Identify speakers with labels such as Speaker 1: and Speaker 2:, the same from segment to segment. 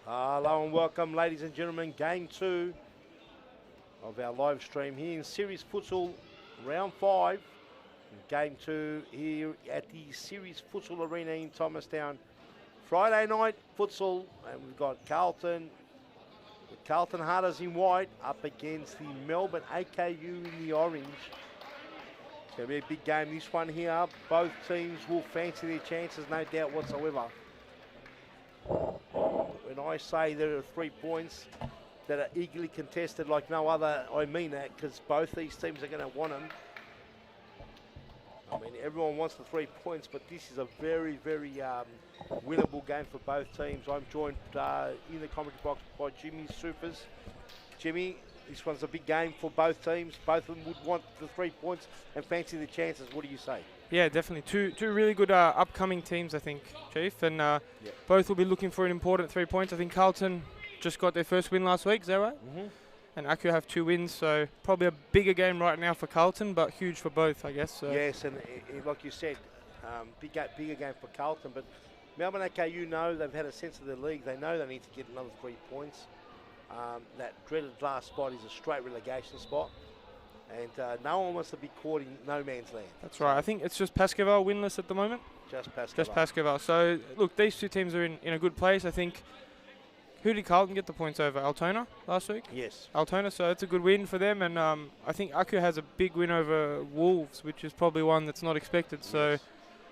Speaker 1: Hello and welcome, ladies and gentlemen. Game 2 of our live stream here in Series Futsal Round 5. Game 2 here at the Series Futsal Arena in Thomastown. Friday night futsal, and we've got Carlton, the Carlton Hunters in white up against the Melbourne AKU in the orange. It's going to be a big game, this one here. Both teams will fancy their chances, no doubt whatsoever. When I say there are 3 points that are eagerly contested like no other, I mean that, because both these teams are going to want them. I mean, everyone wants the 3 points, but this is a very, very winnable game for both teams. I'm joined in the commentary box by Jimmy Supers. Jimmy, this one's a big game for both teams. Both of them would want the 3 points and fancy the chances. What do you say?
Speaker 2: Yeah, definitely. Two really good upcoming teams, I think, Chief. And both will be looking for an important 3 points. I think Carlton just got their first win last week, is that right? Mm-hmm. And Aku have 2 wins, so probably a bigger game right now for Carlton, but huge for both, I guess. So.
Speaker 1: Yes, and like you said, bigger game for Carlton. But Melbourne AKU know they've had a sense of the league. They know they need to get another 3 points. That dreaded last spot is a straight relegation spot. And no one wants to be caught in no man's land.
Speaker 2: That's right. I think it's just Pascoval winless at the moment.
Speaker 1: Just Pascoval.
Speaker 2: Just Pascoval. So, look, these 2 teams are in a good place. I think, who did Carlton get the points over? Altona last week?
Speaker 1: Yes.
Speaker 2: Altona, so it's a good win for them. And I think Aku has a big win over Wolves, which is probably one that's not expected. So, yes.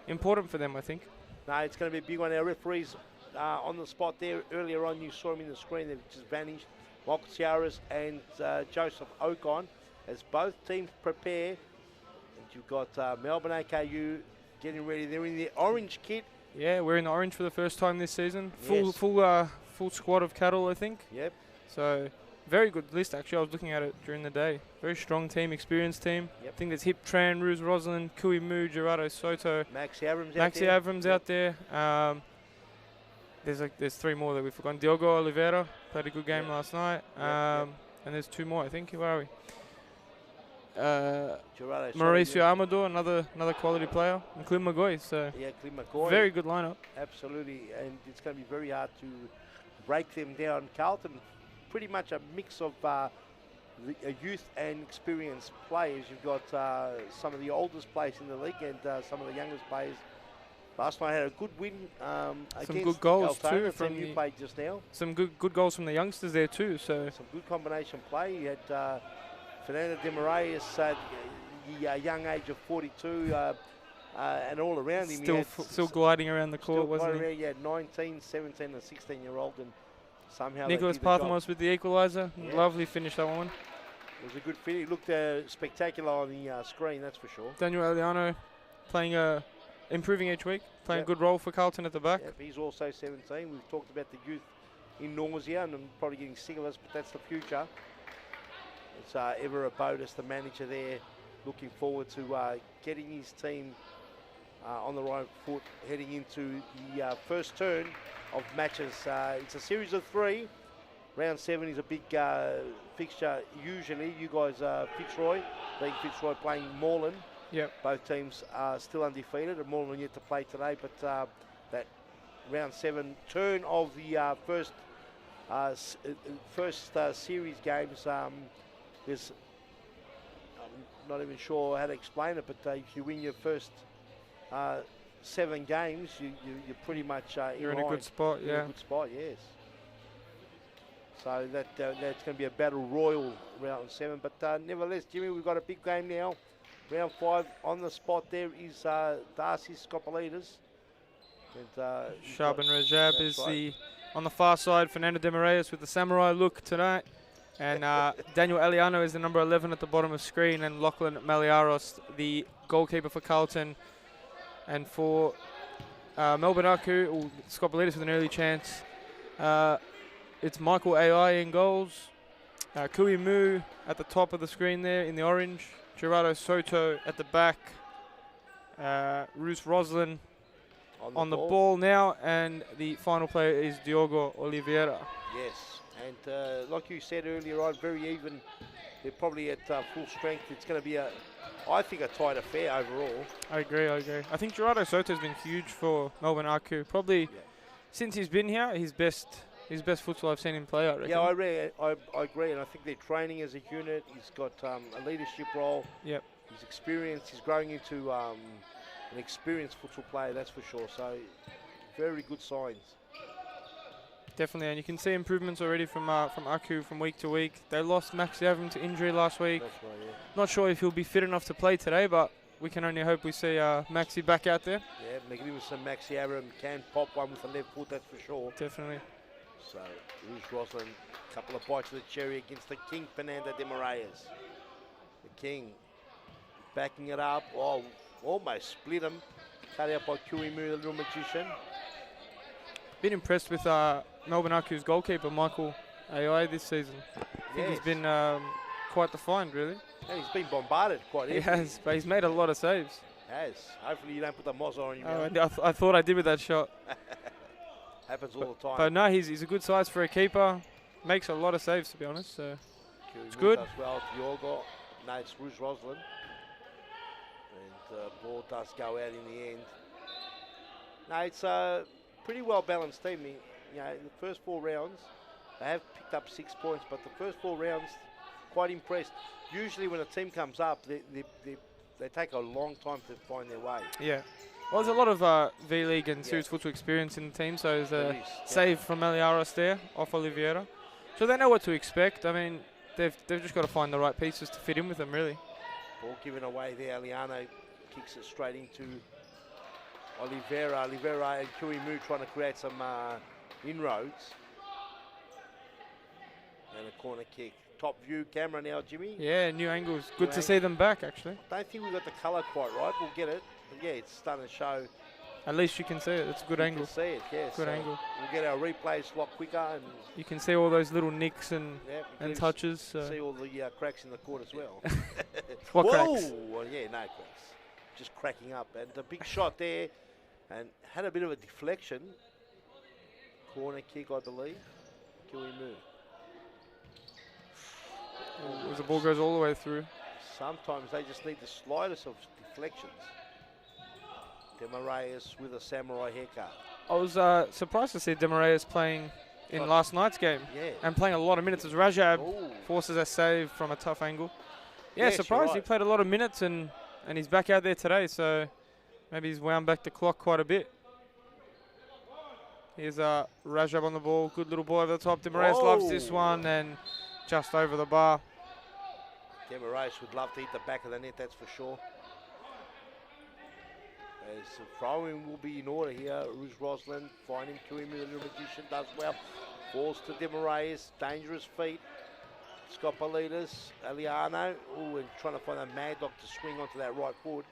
Speaker 2: Important for them, I think. No,
Speaker 1: it's going to be a big one. Our referees on the spot there. Earlier on, you saw him in the screen. They've just vanished. Michael Ciaras and Joseph Ocon. As both teams prepare, and you've got Melbourne AKU getting ready. They're in the orange kit.
Speaker 2: Yeah, we're in the orange for the first time this season.
Speaker 1: Yes.
Speaker 2: Full squad of cattle, I think.
Speaker 1: Yep.
Speaker 2: So, very good list, actually. I was looking at it during the day. Very strong team, experienced team.
Speaker 1: Yep.
Speaker 2: I think there's Hip Tran, Ruse Roslin, Kui Mu, Gerardo Soto.
Speaker 1: Maxi Abrams
Speaker 2: out there. There's 3 more that we've forgotten. Diogo Oliveira played a good game last night. And there's 2 more, I think. Where are we? Mauricio Amador, another quality player, and Clint McGoy. So
Speaker 1: yeah, Clint McGoy.
Speaker 2: Very good lineup.
Speaker 1: Absolutely, and it's going to be very hard to break them down. Carlton, pretty much a mix of youth and experienced players. You've got some of the oldest players in the league and some of the youngest players. Last night had a good win against
Speaker 2: some good goals
Speaker 1: Altona,
Speaker 2: too from
Speaker 1: you played just now.
Speaker 2: Some good goals from the youngsters there too. So
Speaker 1: some good combination play. You had Fernando de Moraes, the young age of 42, and all around him.
Speaker 2: Still gliding around the court, wasn't he?
Speaker 1: He had 19, 17 and 16-year-old, and somehow
Speaker 2: Nicholas Parthamos with the equaliser. Yeah. Lovely finish, that one.
Speaker 1: It was a good finish. It looked spectacular on the screen, that's for sure.
Speaker 2: Daniel Eliano playing improving each week, playing a good role for Carlton at the back.
Speaker 1: Yep, he's also 17. We've talked about the youth in nausea, and I'm probably getting sick of us, but that's the future. It's Ever Abotis, the manager there, looking forward to getting his team on the right foot, heading into the first turn of matches. It's a series of 3. Round 7 is a big fixture usually. You guys are Fitzroy, being Fitzroy playing Moreland.
Speaker 2: Yep.
Speaker 1: Both teams are still undefeated, and Moreland yet to play today, but that round 7 turn of the first series games, there's, I'm not even sure how to explain it, but if you win your first 7 games, you're pretty much
Speaker 2: you're in a good spot.
Speaker 1: You're in a good spot, yes. So that's going to be a battle royal round 7. But nevertheless, Jimmy, we've got a big game now. Round 5 on the spot there is Darcy Scopolitas.
Speaker 2: Shaban Rajab is on the far side. Fernando de Moraes with the samurai look tonight. And Daniel Eliano is the number 11 at the bottom of the screen, and Lachlan Maliaros, the goalkeeper for Carlton. And for Melbourne Aku, Scopolitas with an early chance. It's Michael AI in goals. Kui Mu at the top of the screen there in the orange. Gerardo Soto at the back. Ruse Roslin on the ball now. And the final player is Diogo Oliveira.
Speaker 1: Yes. And like you said earlier on, very even. They're probably at full strength. It's going to be, I think, a tight affair overall.
Speaker 2: I agree. I think Gerardo Soto has been huge for Melbourne Aku. Probably since he's been here, his best His best futsal I've seen him play, I reckon.
Speaker 1: Yeah, I agree, and I think they're training as a unit. He's got a leadership role.
Speaker 2: Yep.
Speaker 1: He's experienced. He's growing into an experienced futsal player, that's for sure. So, very good signs.
Speaker 2: Definitely, and you can see improvements already from Aku from week to week. They lost Max Yavrum to injury last week.
Speaker 1: That's right, yeah.
Speaker 2: Not sure if he'll be fit enough to play today, but we can only hope we see Maxi back out there.
Speaker 1: Yeah, magnificent Max Yavrum can pop one with the left foot, that's for sure.
Speaker 2: Definitely.
Speaker 1: So, Rouge Roslin, a couple of bites of the cherry against the King, Fernando de Moraes. The King backing it up. Oh, almost split him. Cut out by Kuimu, the little magician.
Speaker 2: Been impressed with Melbourne Aku's goalkeeper, Michael AI, this season. I think he's been quite the find, really.
Speaker 1: And he's been bombarded quite
Speaker 2: He
Speaker 1: easily.
Speaker 2: has, but he's made a lot of saves.
Speaker 1: Has. Hopefully you don't put the Mozza on your
Speaker 2: Oh,
Speaker 1: mouth.
Speaker 2: and I thought I did with that shot.
Speaker 1: Happens all the time.
Speaker 2: But no, he's a good size for a keeper. Makes a lot of saves, to be honest. So it's good.
Speaker 1: Does well, Diogo. No, it's Rouge Roslin. And ball does go out in the end. No, it's a pretty well balanced team. You know, in the first 4 rounds, they have picked up 6 points, but the first 4 rounds, quite impressed. Usually when a team comes up, they take a long time to find their way.
Speaker 2: Yeah. Well, there's a lot of V-League and Series Futsal experience in the team, so there's a save from Meliaros there, off Oliveira. So they know what to expect. I mean, they've just got to find the right pieces to fit in with them, really.
Speaker 1: Ball given away there. Liano kicks it straight into Oliveira. Oliveira and Kuimu trying to create some inroads. And a corner kick. Top view camera now, Jimmy.
Speaker 2: Yeah, new angles. Good to see them back, actually.
Speaker 1: Don't think we got the colour quite right. We'll get it. But yeah, it's starting to show.
Speaker 2: At least you can see it. It's a good angle.
Speaker 1: You can see it, yes.
Speaker 2: Good angle.
Speaker 1: We'll get our replays a lot quicker. And
Speaker 2: you can see all those little nicks and touches.
Speaker 1: See all the cracks in the court as well.
Speaker 2: What
Speaker 1: Whoa!
Speaker 2: cracks?
Speaker 1: Well, yeah, no cracks. Just cracking up. And a big shot there. And had a bit of a deflection. Corner kick, I believe. Kuimu.
Speaker 2: As the ball goes all the way through.
Speaker 1: Sometimes they just need the slightest of deflections. Demareus with a samurai haircut.
Speaker 2: I was surprised to see Demareus playing in last night's game.
Speaker 1: Yeah.
Speaker 2: And playing a lot of minutes as Rajab forces a save from a tough angle. Yeah,
Speaker 1: Yes,
Speaker 2: surprised.
Speaker 1: you're
Speaker 2: He
Speaker 1: right.
Speaker 2: played a lot of minutes and he's back out there today, so maybe he's wound back the clock quite a bit. Here's Rajab on the ball. Good little ball over the top. Demareus loves this one and just over the bar.
Speaker 1: Demareus would love to hit the back of the net, that's for sure. As the throwing will be in order here. Rouge Roslin finding Kuimu, the little magician, does well. Falls to Demareus, dangerous feet. Scopolitas, Eliano, and trying to find a Mad Dog to swing onto that right foot.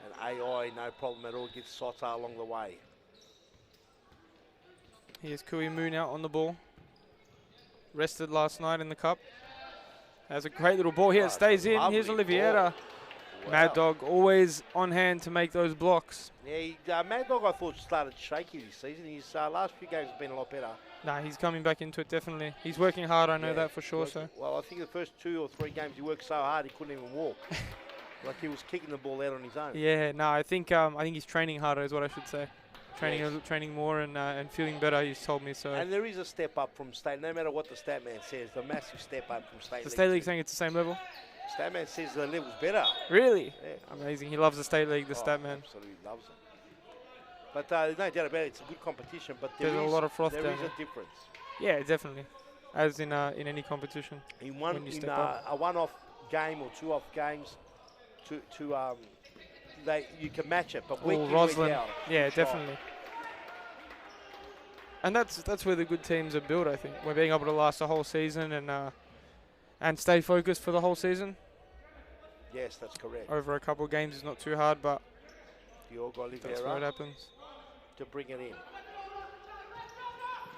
Speaker 1: And AI, no problem at all, gets Sota along the way.
Speaker 2: Here's Kuimu now on the ball. Rested last night in the cup. Has a great little ball here. It stays in. Here's Oliveira.
Speaker 1: Wow.
Speaker 2: Mad Dog always on hand to make those blocks.
Speaker 1: Yeah, Mad Dog I thought started shaky this season. His last few games have been a lot better.
Speaker 2: Nah, he's coming back into it, definitely. He's working hard, I know that for sure. So.
Speaker 1: Well, I think the first 2 or 3 games he worked so hard he couldn't even walk. Like he was kicking the ball out on his own.
Speaker 2: Yeah, no, I think he's training harder is what I should say. Training more and feeling better, he's told me. So.
Speaker 1: And there is a step up from state, no matter what the stat man says, the massive step up from state league.
Speaker 2: The state league saying it's the same level?
Speaker 1: Stat man says the level's better.
Speaker 2: Really?
Speaker 1: Yeah.
Speaker 2: Amazing. He loves the state league, the stat man.
Speaker 1: Absolutely loves it. But no doubt about it, it's a good competition, but
Speaker 2: there's a lot of froth
Speaker 1: there
Speaker 2: down
Speaker 1: is
Speaker 2: there.
Speaker 1: a difference.
Speaker 2: Yeah, definitely. As in any competition.
Speaker 1: In a one-off game or 2 off games, you can match it, but week in,
Speaker 2: Roslin.
Speaker 1: week out.
Speaker 2: Yeah, definitely. And that's where the good teams are built, I think. We're being able to last the whole season and stay focused for the whole season.
Speaker 1: Yes, that's correct.
Speaker 2: Over a couple of games is not too hard, but
Speaker 1: Diogo
Speaker 2: that's where it happens.
Speaker 1: To bring it in.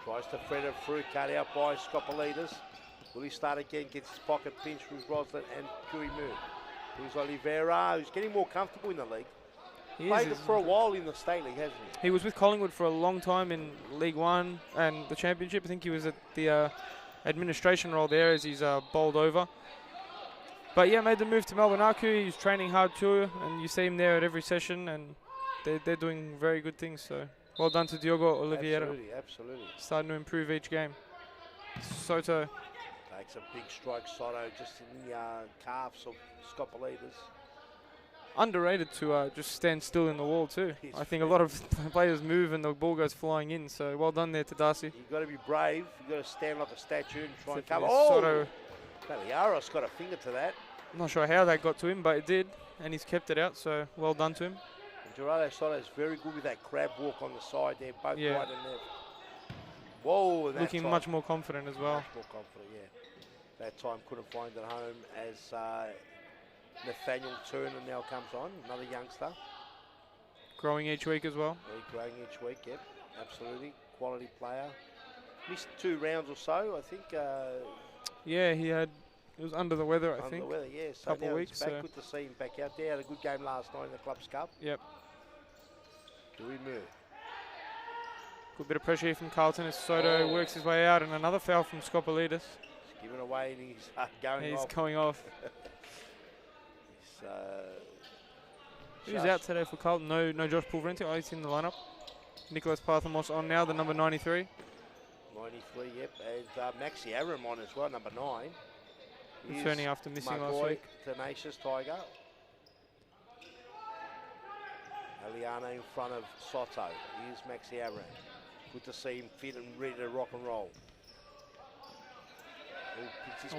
Speaker 1: Tries to thread it through, cut out by Scopolitas. Will he start again? Gets his pocket pinch with Roslin and Kuimu. Here's Oliveira, who's getting more comfortable in the league. Played it for a while in the state league, hasn't he?
Speaker 2: He was with Collingwood for a long time in League One and the Championship. I think he was at the administration role there as he's bowled over. But yeah, made the move to Melbourne Aku. He's training hard too, and you see him there at every session, and they're doing very good things. So Well done to Diogo Oliveira.
Speaker 1: Absolutely, absolutely.
Speaker 2: Starting to improve each game. Soto.
Speaker 1: Takes a big strike, Soto, just in the calves of Scopolitas.
Speaker 2: Underrated to just stand still in the wall too. I think a lot of players move and the ball goes flying in. So well done there to Darcy.
Speaker 1: You've got to be brave. You've got to stand like a statue and try and cover.
Speaker 2: Soto.
Speaker 1: Maliaros got a finger to that.
Speaker 2: I'm not sure how that got to him, but it did, and he's kept it out. So well done to him.
Speaker 1: And Gerardo Soto is very good with that crab walk on the side there, both
Speaker 2: Yeah.
Speaker 1: right and left. Whoa! That
Speaker 2: Looking
Speaker 1: time.
Speaker 2: much more confident as well.
Speaker 1: Much more confident, yeah. That time couldn't find it home as Nathaniel Turner now comes on, another youngster.
Speaker 2: Growing each week as well.
Speaker 1: Really growing each week, yep, absolutely. Quality player. Missed 2 rounds or so, I think.
Speaker 2: Yeah, it was under the weather, I
Speaker 1: Under
Speaker 2: think.
Speaker 1: the weather, yeah. So
Speaker 2: Couple
Speaker 1: now
Speaker 2: weeks,
Speaker 1: he's back.
Speaker 2: so.
Speaker 1: Good to see him back out there. Had a good game last night in the Clubs Cup.
Speaker 2: Yep.
Speaker 1: Do we move?
Speaker 2: Good bit of pressure here from Carlton as Soto works his way out, and another foul from Scopolitas.
Speaker 1: He's given away and he's going
Speaker 2: He's
Speaker 1: off.
Speaker 2: going off. Who's out today for Carlton? No Josh Pulverenti. Oh, he's in the lineup. Nicholas Parthamos on now, the number 93.
Speaker 1: 93, yep. And Maxi Aram on as well, number 9.
Speaker 2: Returning after missing last
Speaker 1: Magoy,
Speaker 2: week.
Speaker 1: Tenacious Tiger. Eliana in front of Soto. Here's Maxi Aram. Good to see him fit and ready to rock and roll.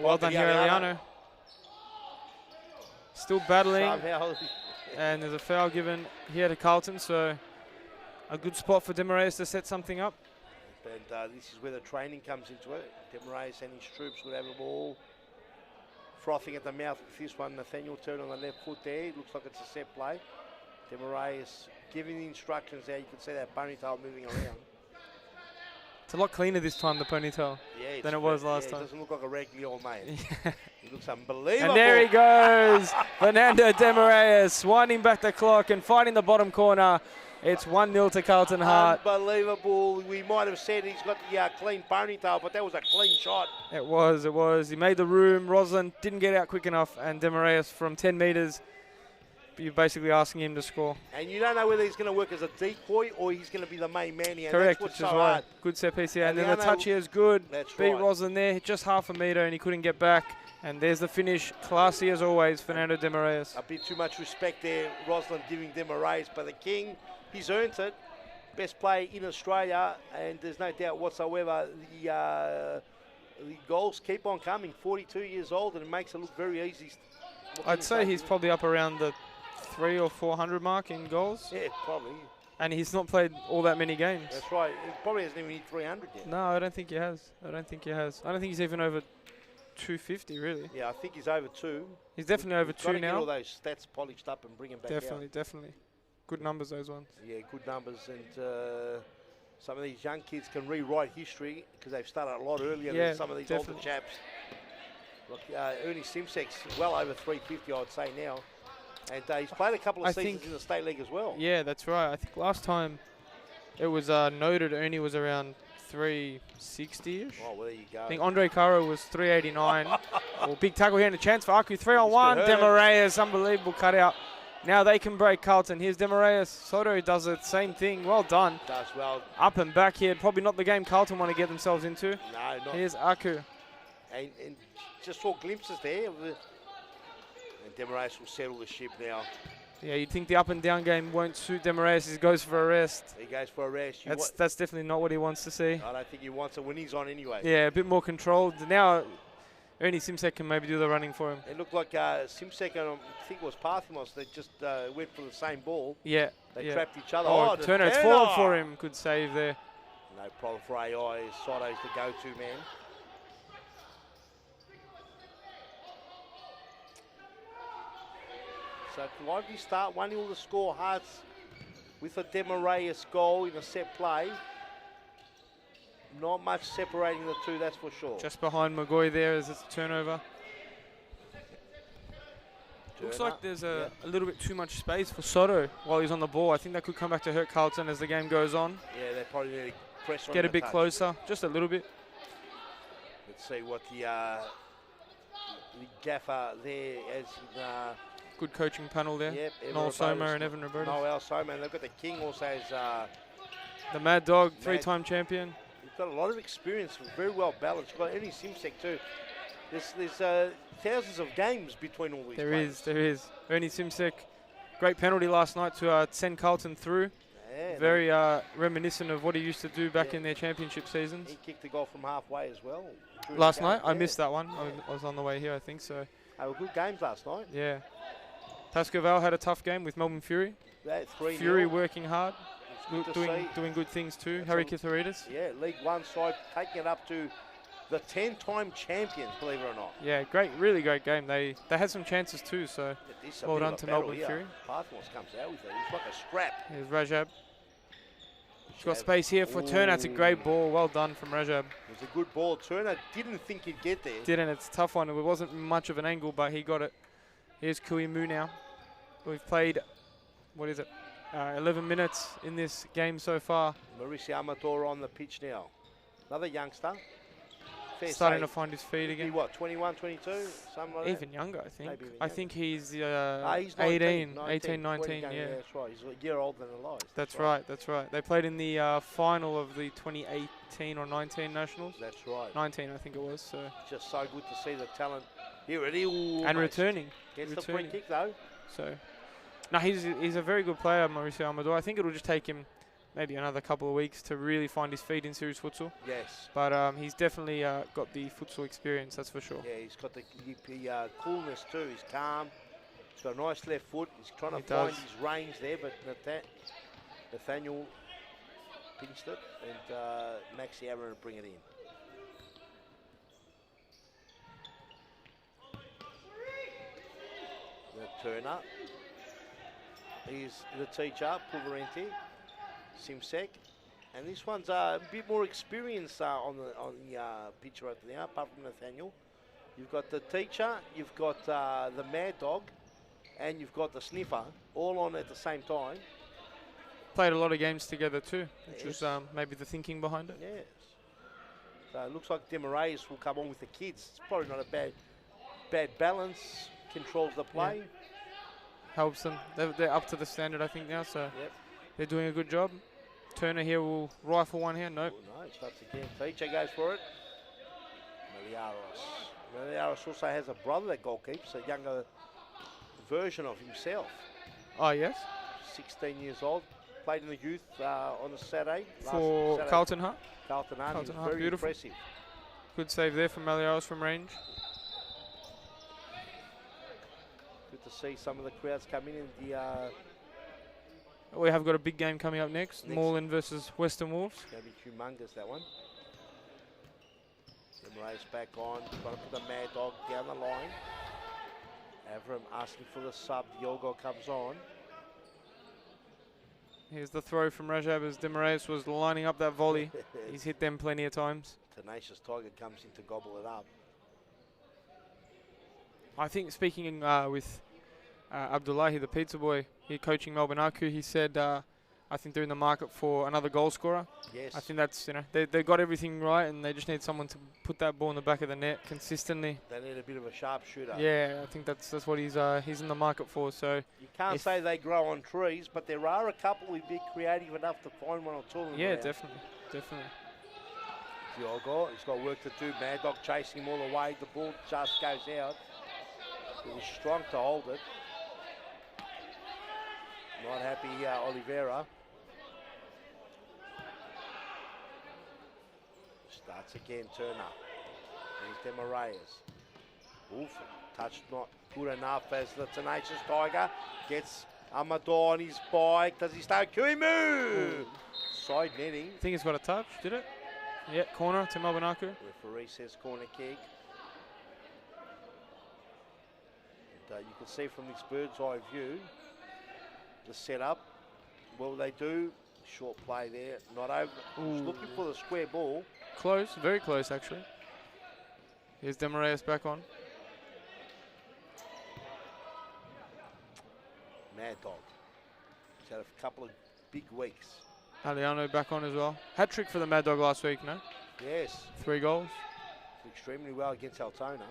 Speaker 2: Well done here, Eliano. Still battling.
Speaker 1: Somehow.
Speaker 2: And there's a foul given here to Carlton, so a good spot for Demaraeus to set something up.
Speaker 1: And this is where the training comes into it. Demaraeus and his troops would have the ball frothing at the mouth with this one. Nathaniel Turner on the left foot there. It looks like it's a set play. Demaraeus giving the instructions there. You can see that ponytail moving around.
Speaker 2: It's a lot cleaner this time, the ponytail, than it was last time.
Speaker 1: It doesn't look like a regular old mate. He looks unbelievable.
Speaker 2: And there he goes. Fernando Demaraeus winding back the clock and finding the bottom corner. It's 1-0 to Carlton Hart.
Speaker 1: Unbelievable. We might have said he's got the clean ponytail, but that was a clean shot.
Speaker 2: It was. He made the room. Roslin didn't get out quick enough, and Demaraeus from 10 metres, you're basically asking him to score.
Speaker 1: And you don't know whether he's going to work as a decoy or he's going to be the main man here.
Speaker 2: Correct,
Speaker 1: which
Speaker 2: is right. Good set piece here. And then the touch here is good.
Speaker 1: That's
Speaker 2: Beat
Speaker 1: right.
Speaker 2: Roslin there, just half a metre, and he couldn't get back. And there's the finish. Classy as always, Fernando Demaraeus.
Speaker 1: A bit too much respect there, Roslin giving Demaraeus, but the King, he's earned it. Best player in Australia, and there's no doubt whatsoever the goals keep on coming. 42 years old, and it makes it look very easy.
Speaker 2: I'd say he's probably up around the 300 or 400 mark in goals.
Speaker 1: Yeah, probably.
Speaker 2: And he's not played all that many games.
Speaker 1: That's right. He probably hasn't even hit 300 yet.
Speaker 2: No, I don't think he has. I don't think he's even over 250, really.
Speaker 1: Yeah, I think he's over 2.
Speaker 2: He's definitely over 2
Speaker 1: Get
Speaker 2: now.
Speaker 1: all those stats polished up and bring him back out.
Speaker 2: Definitely. Good numbers, those ones.
Speaker 1: Yeah, good numbers. And some of these young kids can rewrite history because they've started a lot earlier than some of these older chaps. Look, Ernie Simsek's well over 350, I'd say now. And he's played a couple of seasons in the State League as well.
Speaker 2: Yeah, that's right. I think last time it was noted Ernie was around 360-ish.
Speaker 1: Oh, well, there you go.
Speaker 2: I think Andre Caro was 389. Big tackle here and a chance for Aku. 3-on-1. Demaraeus, unbelievable cutout. Now they can break Carlton. Here's Demaraeus. Soto does the same thing. Well done.
Speaker 1: Does well.
Speaker 2: Up and back here. Probably not the game Carlton want to get themselves into.
Speaker 1: No, not.
Speaker 2: Here's Aku.
Speaker 1: And just saw glimpses there. And Demaraeus will settle the ship now.
Speaker 2: Yeah, you'd think the up and down game won't suit Demaraeus. He goes for a rest.
Speaker 1: He goes for a rest.
Speaker 2: That's definitely not what he wants to see.
Speaker 1: I don't think he wants it when he's on anyway.
Speaker 2: Yeah, a bit more controlled. Now Ernie Simsek can maybe do the running for him.
Speaker 1: It looked like Simsek and I think it was Parthamos. They just went for the same ball.
Speaker 2: Yeah.
Speaker 1: They trapped each other.
Speaker 2: Oh, Turner, it's fallen for him. Good save there.
Speaker 1: No problem for AI. Soto's the go-to man. So lively start, 1-0 to score. Hearts with a Demaraeus goal in a set play. Not much separating the two, that's for sure.
Speaker 2: Just behind Magoy there as it's a turnover. Looks like there's a little bit too much space for Soto while he's on the ball. I think that could come back to hurt Carlton as the game goes on.
Speaker 1: Yeah, they probably need to press on.
Speaker 2: Get a bit closer, just a little bit.
Speaker 1: Let's see what the gaffer there as
Speaker 2: good coaching panel there.
Speaker 1: Yep,
Speaker 2: Noel Soma and Evan Roberto.
Speaker 1: Noel Soma, and they've got the King also as
Speaker 2: The Mad Dog,
Speaker 1: Mad-
Speaker 2: three-time champion.
Speaker 1: He's got a lot of experience, very well balanced. He's got Ernie Simsek too. There's thousands of games between all these players.
Speaker 2: There is. Ernie Simsek, great penalty last night to send Carlton through.
Speaker 1: Yeah,
Speaker 2: Very reminiscent of what he used to do back in their championship seasons.
Speaker 1: he kicked the goal from halfway as well.
Speaker 2: Last night, I missed that one. I was on the way here, I think so.
Speaker 1: They were good games last night.
Speaker 2: Yeah. Pascoval had a tough game with Melbourne Fury. Fury working hard, doing good things too. Harry Kitharidis.
Speaker 1: Yeah, League One side taking it up to the 10-time champions, believe it or not.
Speaker 2: Yeah, really great game. They had some chances too, so well done to Melbourne Fury.
Speaker 1: Parthmos comes out with it. It's like a scrap.
Speaker 2: Here's Rajab. He's got space here for Turner. It's a great ball. Well done from Rajab.
Speaker 1: It was a good ball. Turner didn't think he'd get there.
Speaker 2: Didn't. It's a tough one. It wasn't much of an angle, but he got it. Here's Kui Mu now. We've played, 11 minutes in this game so far.
Speaker 1: Mauricio Amador on the pitch now. Another youngster.
Speaker 2: Starting to find his feet again.
Speaker 1: What, 21, 22? Something like
Speaker 2: even younger, I think. I think he's,
Speaker 1: he's
Speaker 2: 18, 19. Yeah.
Speaker 1: That's right. He's a year older than Elias.
Speaker 2: That's right. They played in the final of the 2018 or 19 Nationals.
Speaker 1: That's right.
Speaker 2: 19, I think it was. So
Speaker 1: just so good to see the talent here at Eel.
Speaker 2: And returning.
Speaker 1: Gets the free kick though.
Speaker 2: So, no, he's a very good player, Mauricio Amador. I think it'll just take him maybe another couple of weeks to really find his feet in series futsal.
Speaker 1: Yes.
Speaker 2: But he's definitely got the futsal experience, that's for sure.
Speaker 1: Yeah, he's got the coolness too. He's calm. He's got a nice left foot. He's trying to find his range there, but Nathaniel pinched it, and Maxi Aaron will bring it in. Turner. Here's the teacher, Pulverenti, Simsek, and this one's a bit more experienced on the pitch right now, apart from Nathaniel. You've got the teacher, you've got the Mad Dog, and you've got the Sniffer, all on at the same time.
Speaker 2: Played a lot of games together too, which was maybe the thinking behind it.
Speaker 1: Yes. So it looks like Demaraeus will come on with the kids. It's probably not a bad balance. Controls the play.
Speaker 2: Yeah. Helps them. They're up to the standard, I think, now, so they're doing a good job. Turner here will rifle one here. Nope.
Speaker 1: Oh, no, starts again. Teacher goes for it. Meliaros also has a brother that goalkeeps, a younger version of himself.
Speaker 2: Oh, yes? 16
Speaker 1: years old. Played in the youth on a Saturday.
Speaker 2: For Carlton Hart?
Speaker 1: Carlton Hart. Very
Speaker 2: beautiful.
Speaker 1: Impressive.
Speaker 2: Good save there from Meliaros from range.
Speaker 1: Good to see some of the crowds come in the...
Speaker 2: We have got a big game coming up next. Moreland versus Western Wolves.
Speaker 1: It's going to be humongous, that one. Demaraeus back on. Trying to put the Mad Dog down the line. Avram asking for the sub. Diogo comes on.
Speaker 2: Here's the throw from Rajab as Demaraeus was lining up that volley. He's hit them plenty of times.
Speaker 1: Tenacious Tiger comes in to gobble it up.
Speaker 2: I think speaking with Abdullahi, the pizza boy, here coaching Melbourne Aku, he said, I think they're in the market for another goal scorer.
Speaker 1: Yes.
Speaker 2: I think that's, they got everything right and they just need someone to put that ball in the back of the net consistently.
Speaker 1: They need a bit of a sharpshooter.
Speaker 2: Yeah, I think that's what he's in the market for. So
Speaker 1: you can't say they grow on trees, but there are a couple who'd be creative enough to find one or two of them.
Speaker 2: Yeah, definitely.
Speaker 1: Diogo, he's got work to do. Mad Dog chasing him all the way. The ball just goes out. He was strong to hold it. Not happy, Oliveira. Starts again, Turner. There's Demaraeus. Oof, touch not good enough as the Tenacious Tiger gets Amador on his bike. Does he start? Kuimu! Side netting.
Speaker 2: I think he's got a touch, did it? Yeah, corner to Melbourne Aku.
Speaker 1: Referee says corner kick. And, you can see from this bird's eye view the setup. What will they do? Short play there. Not over. He's looking for the square ball.
Speaker 2: Close, very close actually. Here's Demaraeus back on.
Speaker 1: Mad Dog. He's had a couple of big weeks.
Speaker 2: Aliano back on as well. Hat-trick for the Mad Dog last week, no?
Speaker 1: Yes.
Speaker 2: 3 goals.
Speaker 1: Extremely well against Altona.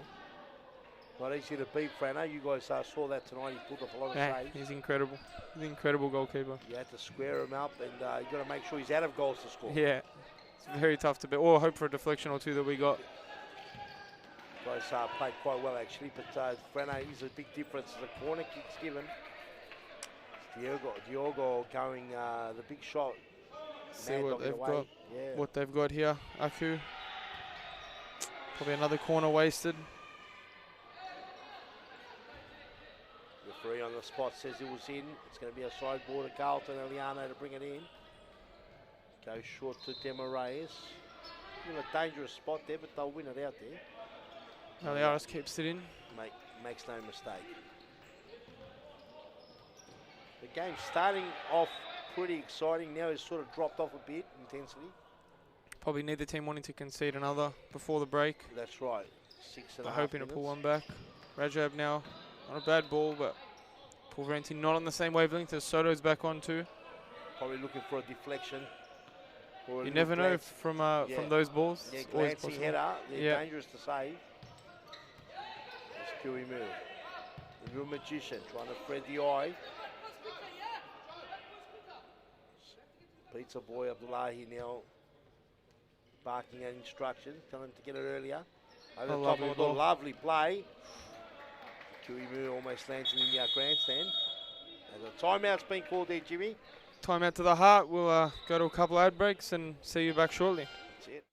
Speaker 1: Not easy to beat, Frano. You guys saw that tonight. He pulled off a lot of
Speaker 2: Yeah,
Speaker 1: saves.
Speaker 2: he's incredible. He's an incredible goalkeeper.
Speaker 1: You had to square him up, and you got to make sure he's out of goals to score.
Speaker 2: Yeah, it's very tough to beat. Or hope for a deflection or two that we got.
Speaker 1: Guys played quite well, actually, but Frano is a big difference. The corner kick's given. Diogo going the big shot.
Speaker 2: See what they've
Speaker 1: away.
Speaker 2: got.
Speaker 1: Yeah.
Speaker 2: What they've got here. Aku. Probably another corner wasted.
Speaker 1: Referee on the spot says it was in. It's going to be a sideboard to Carlton. Eliano to bring it in. Goes short to Demarayes. In a dangerous spot there, but they'll win it out there.
Speaker 2: Eliaris keeps it in.
Speaker 1: Makes no mistake. The game's starting off pretty exciting. Now it's sort of dropped off a bit, intensity.
Speaker 2: Probably neither team wanting to concede another before the break.
Speaker 1: That's right. 6.5
Speaker 2: They're hoping
Speaker 1: minutes.
Speaker 2: to pull one back. Rajab now, not a bad ball, but Pulverenti not on the same wavelength as Soto's back on too.
Speaker 1: Probably looking for a deflection. Or
Speaker 2: You never know from those balls.
Speaker 1: Yeah,
Speaker 2: It's always
Speaker 1: glancing
Speaker 2: possible.
Speaker 1: header. They're
Speaker 2: Yeah.
Speaker 1: dangerous to save. It's Kiwimu. The real magician trying to thread the eye. Pizza boy Abdullahi now barking at instructions, telling him to get it earlier. Over the top of the ball, lovely play. Kiwimu almost lands in the grandstand. And the timeout's been called there, Jimmy.
Speaker 2: Time out to the heart. We'll go to a couple ad breaks and see you back shortly.
Speaker 1: That's it.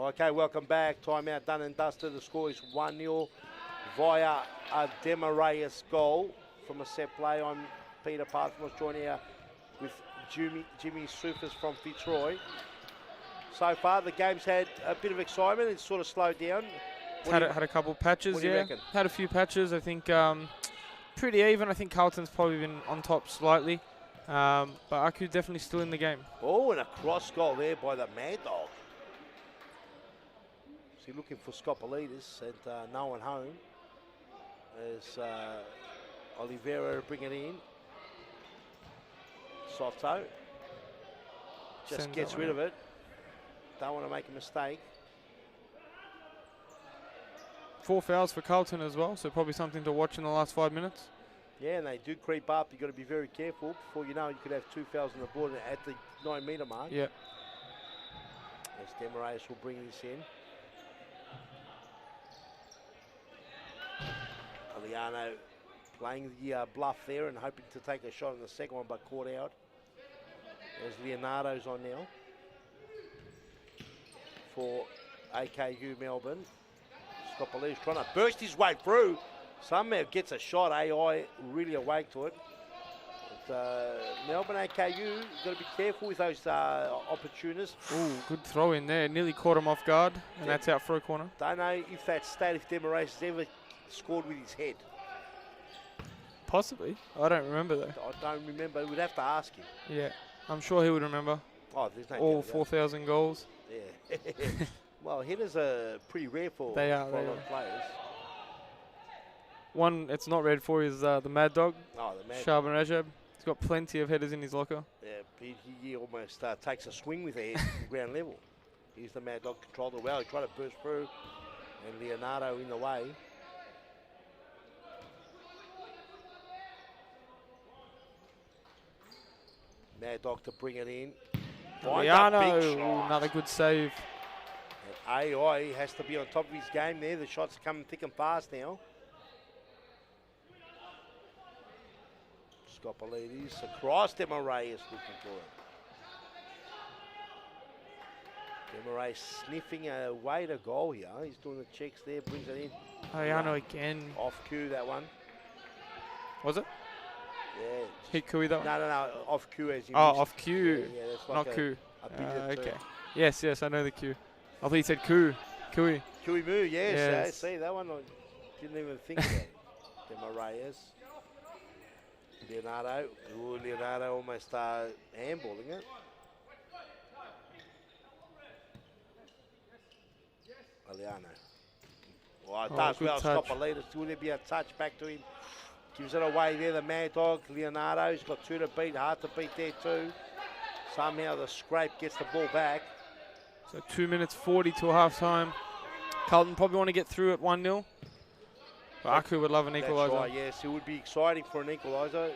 Speaker 1: Okay, welcome back. Timeout done and dusted. The score is 1-0 via a Demarayes goal from a set play. I'm Peter Pathmos, joined here with Jimmy Sufas from Fitzroy. So far, the game's had a bit of excitement. It's sort of slowed down.
Speaker 2: Had a couple patches,
Speaker 1: what do you reckon?
Speaker 2: Had a few patches. I think pretty even. I think Carlton's probably been on top slightly. But Aku definitely still in the game.
Speaker 1: Oh, and a cross goal there by the Mad Dog. So you're looking for Skopolidis and no one home. As Oliveira bring it in. Soto just
Speaker 2: Sends
Speaker 1: gets
Speaker 2: that
Speaker 1: rid
Speaker 2: one
Speaker 1: of it. Don't want to make a mistake.
Speaker 2: 4 fouls for Carlton as well, so probably something to watch in the last 5 minutes.
Speaker 1: Yeah, and they do creep up. You've got to be very careful. Before you know it, you could have 2 fouls on the board at the 9-metre mark.
Speaker 2: Yeah.
Speaker 1: As Demarayes will bring this in. Eliano playing the bluff there and hoping to take a shot in the second one, but caught out. As Leonardo's on now for AKU Melbourne. Skopolidis trying to burst his way through. Somehow gets a shot. AI really awake to it. But, Melbourne AKU, you've got to be careful with those opportunists.
Speaker 2: Ooh, good throw in there. Nearly caught him off guard, and that's out for a corner.
Speaker 1: Don't know if that state, if Demarayes has ever scored with his head.
Speaker 2: Possibly. I don't remember though.
Speaker 1: I don't remember. We'd have to ask him.
Speaker 2: Yeah, I'm sure he would remember
Speaker 1: Oh, there's no
Speaker 2: all
Speaker 1: doubt about
Speaker 2: 4,000 goals.
Speaker 1: it. Yeah. Well, headers are pretty rare for,
Speaker 2: They are,
Speaker 1: for a
Speaker 2: they
Speaker 1: lot of players.
Speaker 2: One it's not red for is the Mad Dog,
Speaker 1: Oh, the man.
Speaker 2: Shaban Rajab. He's got plenty of headers in his locker.
Speaker 1: Yeah, he almost takes a swing with the head from ground level. He's the Mad Dog, controlled it well. He tried to burst through, and Leonardo in the way. Mad Dog to bring it in. Finds a big
Speaker 2: Liano,
Speaker 1: shot.
Speaker 2: another good save.
Speaker 1: And AI has to be on top of his game there. The shots are coming thick and fast now. Scopolides across Demarais looking for it. Demarais sniffing a way to goal here. He's doing the checks there, brings it in.
Speaker 2: Liano again.
Speaker 1: Off cue, that one.
Speaker 2: Was it?
Speaker 1: Yeah.
Speaker 2: Hit Kui that one?
Speaker 1: No. Off cue as you
Speaker 2: Oh,
Speaker 1: missed.
Speaker 2: off cue.
Speaker 1: Yeah, that's like
Speaker 2: Not
Speaker 1: a,
Speaker 2: coup.
Speaker 1: a bigot
Speaker 2: Okay.
Speaker 1: term.
Speaker 2: Yes, I know the cue. I thought you said coup. Kui.
Speaker 1: Kui Mu, yes.
Speaker 2: Yes.
Speaker 1: See, that one I didn't even think about it. Demarais. Leonardo. Ooh, Leonardo almost handballing it. Aliano. Well, it does
Speaker 2: good
Speaker 1: well.
Speaker 2: touch.
Speaker 1: Stop a leader. Will there be a touch back to him? Gives it away there. The Mad Dog. Leonardo's got two to beat. Hard to beat there too. Somehow the scrape gets the ball back.
Speaker 2: So 2 minutes 40 to half time. Carlton probably want to get through at 1-0. But Aku would love an
Speaker 1: That's
Speaker 2: equaliser.
Speaker 1: right, yes. It would be exciting for an equaliser.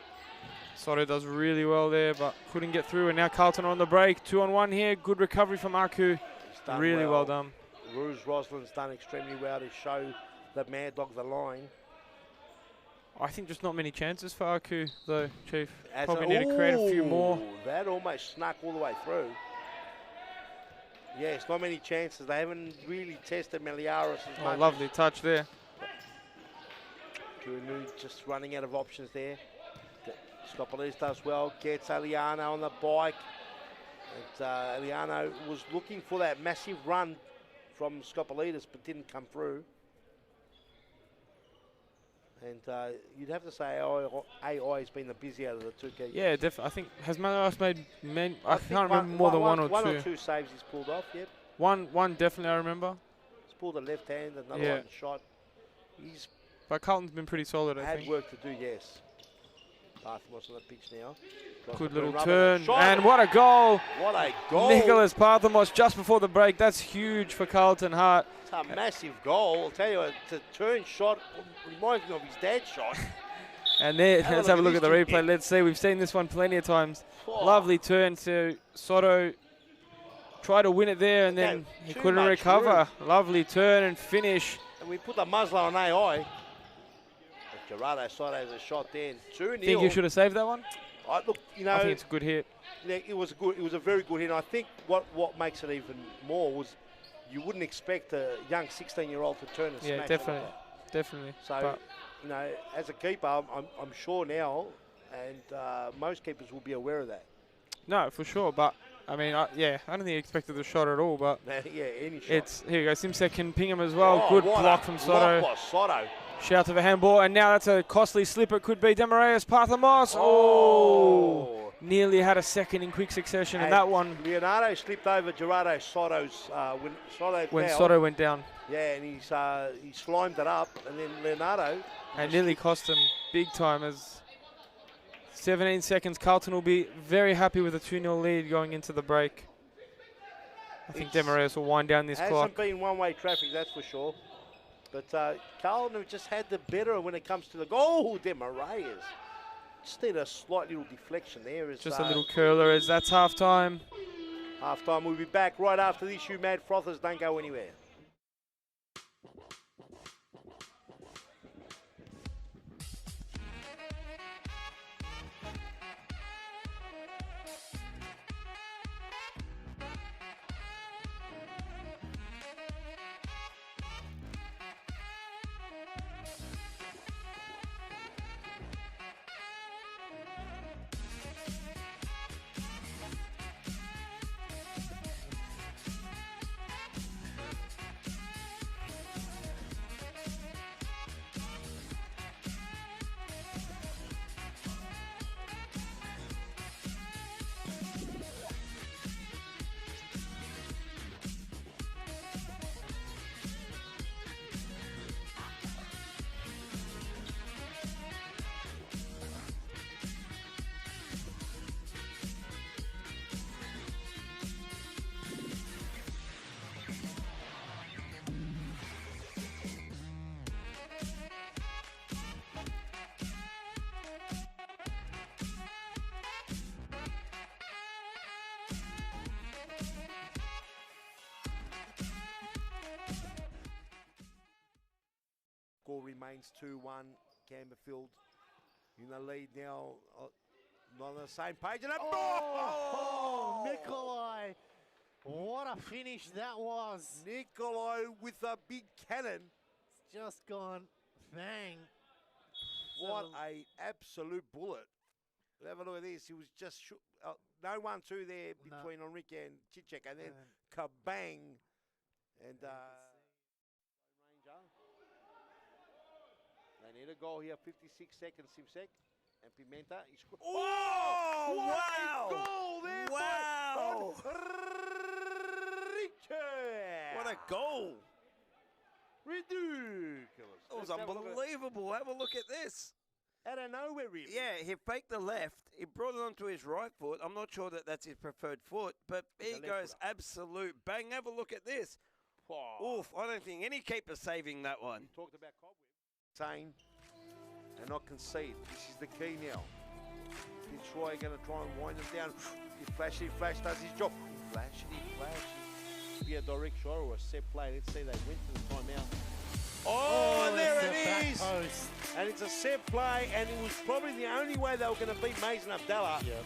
Speaker 2: Soto does really well there, but couldn't get through. And now Carlton are on the break. 2-on-1 here. Good recovery from Aku.
Speaker 1: He's done
Speaker 2: Really well done.
Speaker 1: Ruse Roslin's done extremely well to show the Mad Dog the line.
Speaker 2: I think just not many chances for Aku, though, Chief.
Speaker 1: As
Speaker 2: Probably need to create a few more.
Speaker 1: That almost snuck all the way through. Yes, not many chances. They haven't really tested Meliaris as
Speaker 2: Oh,
Speaker 1: much.
Speaker 2: lovely touch there.
Speaker 1: Kunu just running out of options there. Scopolides does well, gets Eliano on the bike. And Eliano was looking for that massive run from Scopolides, but didn't come through. And you'd have to say AI has been the busy out of the two keepers.
Speaker 2: Yeah, definitely. I think, has Meliaris made I
Speaker 1: think
Speaker 2: can't remember more than one or
Speaker 1: One
Speaker 2: two.
Speaker 1: or two saves he's pulled off, yep.
Speaker 2: One definitely I remember.
Speaker 1: He's pulled a left hand, another
Speaker 2: Yeah.
Speaker 1: one shot. He's
Speaker 2: But Carlton's been pretty solid, I
Speaker 1: had
Speaker 2: think.
Speaker 1: work to do, yes. Parthamos on the pitch now.
Speaker 2: Good little
Speaker 1: Rubber
Speaker 2: turn.
Speaker 1: shot.
Speaker 2: And what a goal!
Speaker 1: What a goal.
Speaker 2: Nicholas Parthamos just before the break. That's huge for Carlton Hart.
Speaker 1: It's a massive goal. I'll tell you, it's a turn shot. Reminds me of his dad's shot.
Speaker 2: And there,
Speaker 1: Have a
Speaker 2: let's
Speaker 1: look
Speaker 2: have a
Speaker 1: at
Speaker 2: look at the
Speaker 1: these two.
Speaker 2: replay. Let's see. We've seen this one plenty of times.
Speaker 1: Oh.
Speaker 2: Lovely turn to Soto. Try to win it there, and then
Speaker 1: Okay,
Speaker 2: he
Speaker 1: too
Speaker 2: couldn't
Speaker 1: much
Speaker 2: recover. Lovely turn and finish.
Speaker 1: And we put the muzzle on AI. But Gerardo Soto has a shot there. 2-0.
Speaker 2: Think you should have saved that one?
Speaker 1: Look, you know,
Speaker 2: I think it's a good hit.
Speaker 1: yeah, it was good. It was a very good hit. And I think what makes it even more was you wouldn't expect a young 16-year-old to turn and
Speaker 2: Yeah,
Speaker 1: smash
Speaker 2: definitely,
Speaker 1: it like that.
Speaker 2: definitely.
Speaker 1: So,
Speaker 2: But
Speaker 1: you know, as a keeper, I'm sure now, and most keepers will be aware of that.
Speaker 2: no, for sure. But I mean, I don't think he expected the shot at all. But
Speaker 1: Yeah, any shot.
Speaker 2: it's here you go. Simsek can ping him as well.
Speaker 1: Oh,
Speaker 2: Good
Speaker 1: what
Speaker 2: block
Speaker 1: a
Speaker 2: from
Speaker 1: block
Speaker 2: Soto.
Speaker 1: by Soto.
Speaker 2: Shout to the handball, and now that's a costly slip. It could be Demarais Parthamos. Oh, nearly had a second in quick succession, and that one
Speaker 1: Leonardo slipped over Gerardo Soto's
Speaker 2: when
Speaker 1: fell.
Speaker 2: Soto went down,
Speaker 1: Yeah, and he slimed it up, and then Leonardo.
Speaker 2: and nearly cost him big time. As 17 seconds, Carlton will be very happy with a 2-0 lead going into the break. I think Demarais will wind down this
Speaker 1: Hasn't
Speaker 2: clock.
Speaker 1: been one-way traffic, that's for sure. But Carlton have just had the better when it comes to the goal. Demarais just need a slight little deflection there. As,
Speaker 2: Just a little curler as that's half time.
Speaker 1: half time. We'll be back right after this. You mad frothers, don't go anywhere. score remains 2-1. Camberfield in the lead now. Not on the same page. And
Speaker 3: Nikolai. What a finish that was.
Speaker 1: Nikolai with a big cannon.
Speaker 3: It's just gone bang.
Speaker 1: What a absolute bullet. Have a look at this. He was just no 1-2 there between Enrique and Chichek, and then kabang. And Ranger. They need a goal here. 56 seconds, Simsek. And Pimenta.
Speaker 4: Oh, wow!
Speaker 1: Goal there!
Speaker 4: Wow! What a goal!
Speaker 1: Ridiculous.
Speaker 4: It was unbelievable. Have a look at this.
Speaker 1: Out of nowhere, really.
Speaker 4: Yeah, he faked the left. He brought it onto his right foot. I'm not sure that that's his preferred foot, but he goes absolute bang. Have a look at this.
Speaker 1: Oh.
Speaker 4: Oof, I don't think any keeper's saving that one.
Speaker 1: We talked about cobweb. Sane and not concede. This is the key now. Fitzroy going to try and wind him down. Flash does his job. Flash. Be a direct shot or a set play. Let's see, they went to the timeout. Oh, there it is!
Speaker 3: Post.
Speaker 1: And it's a set play, and it was probably the only way they were going to beat Mason Abdallah.
Speaker 3: Yep.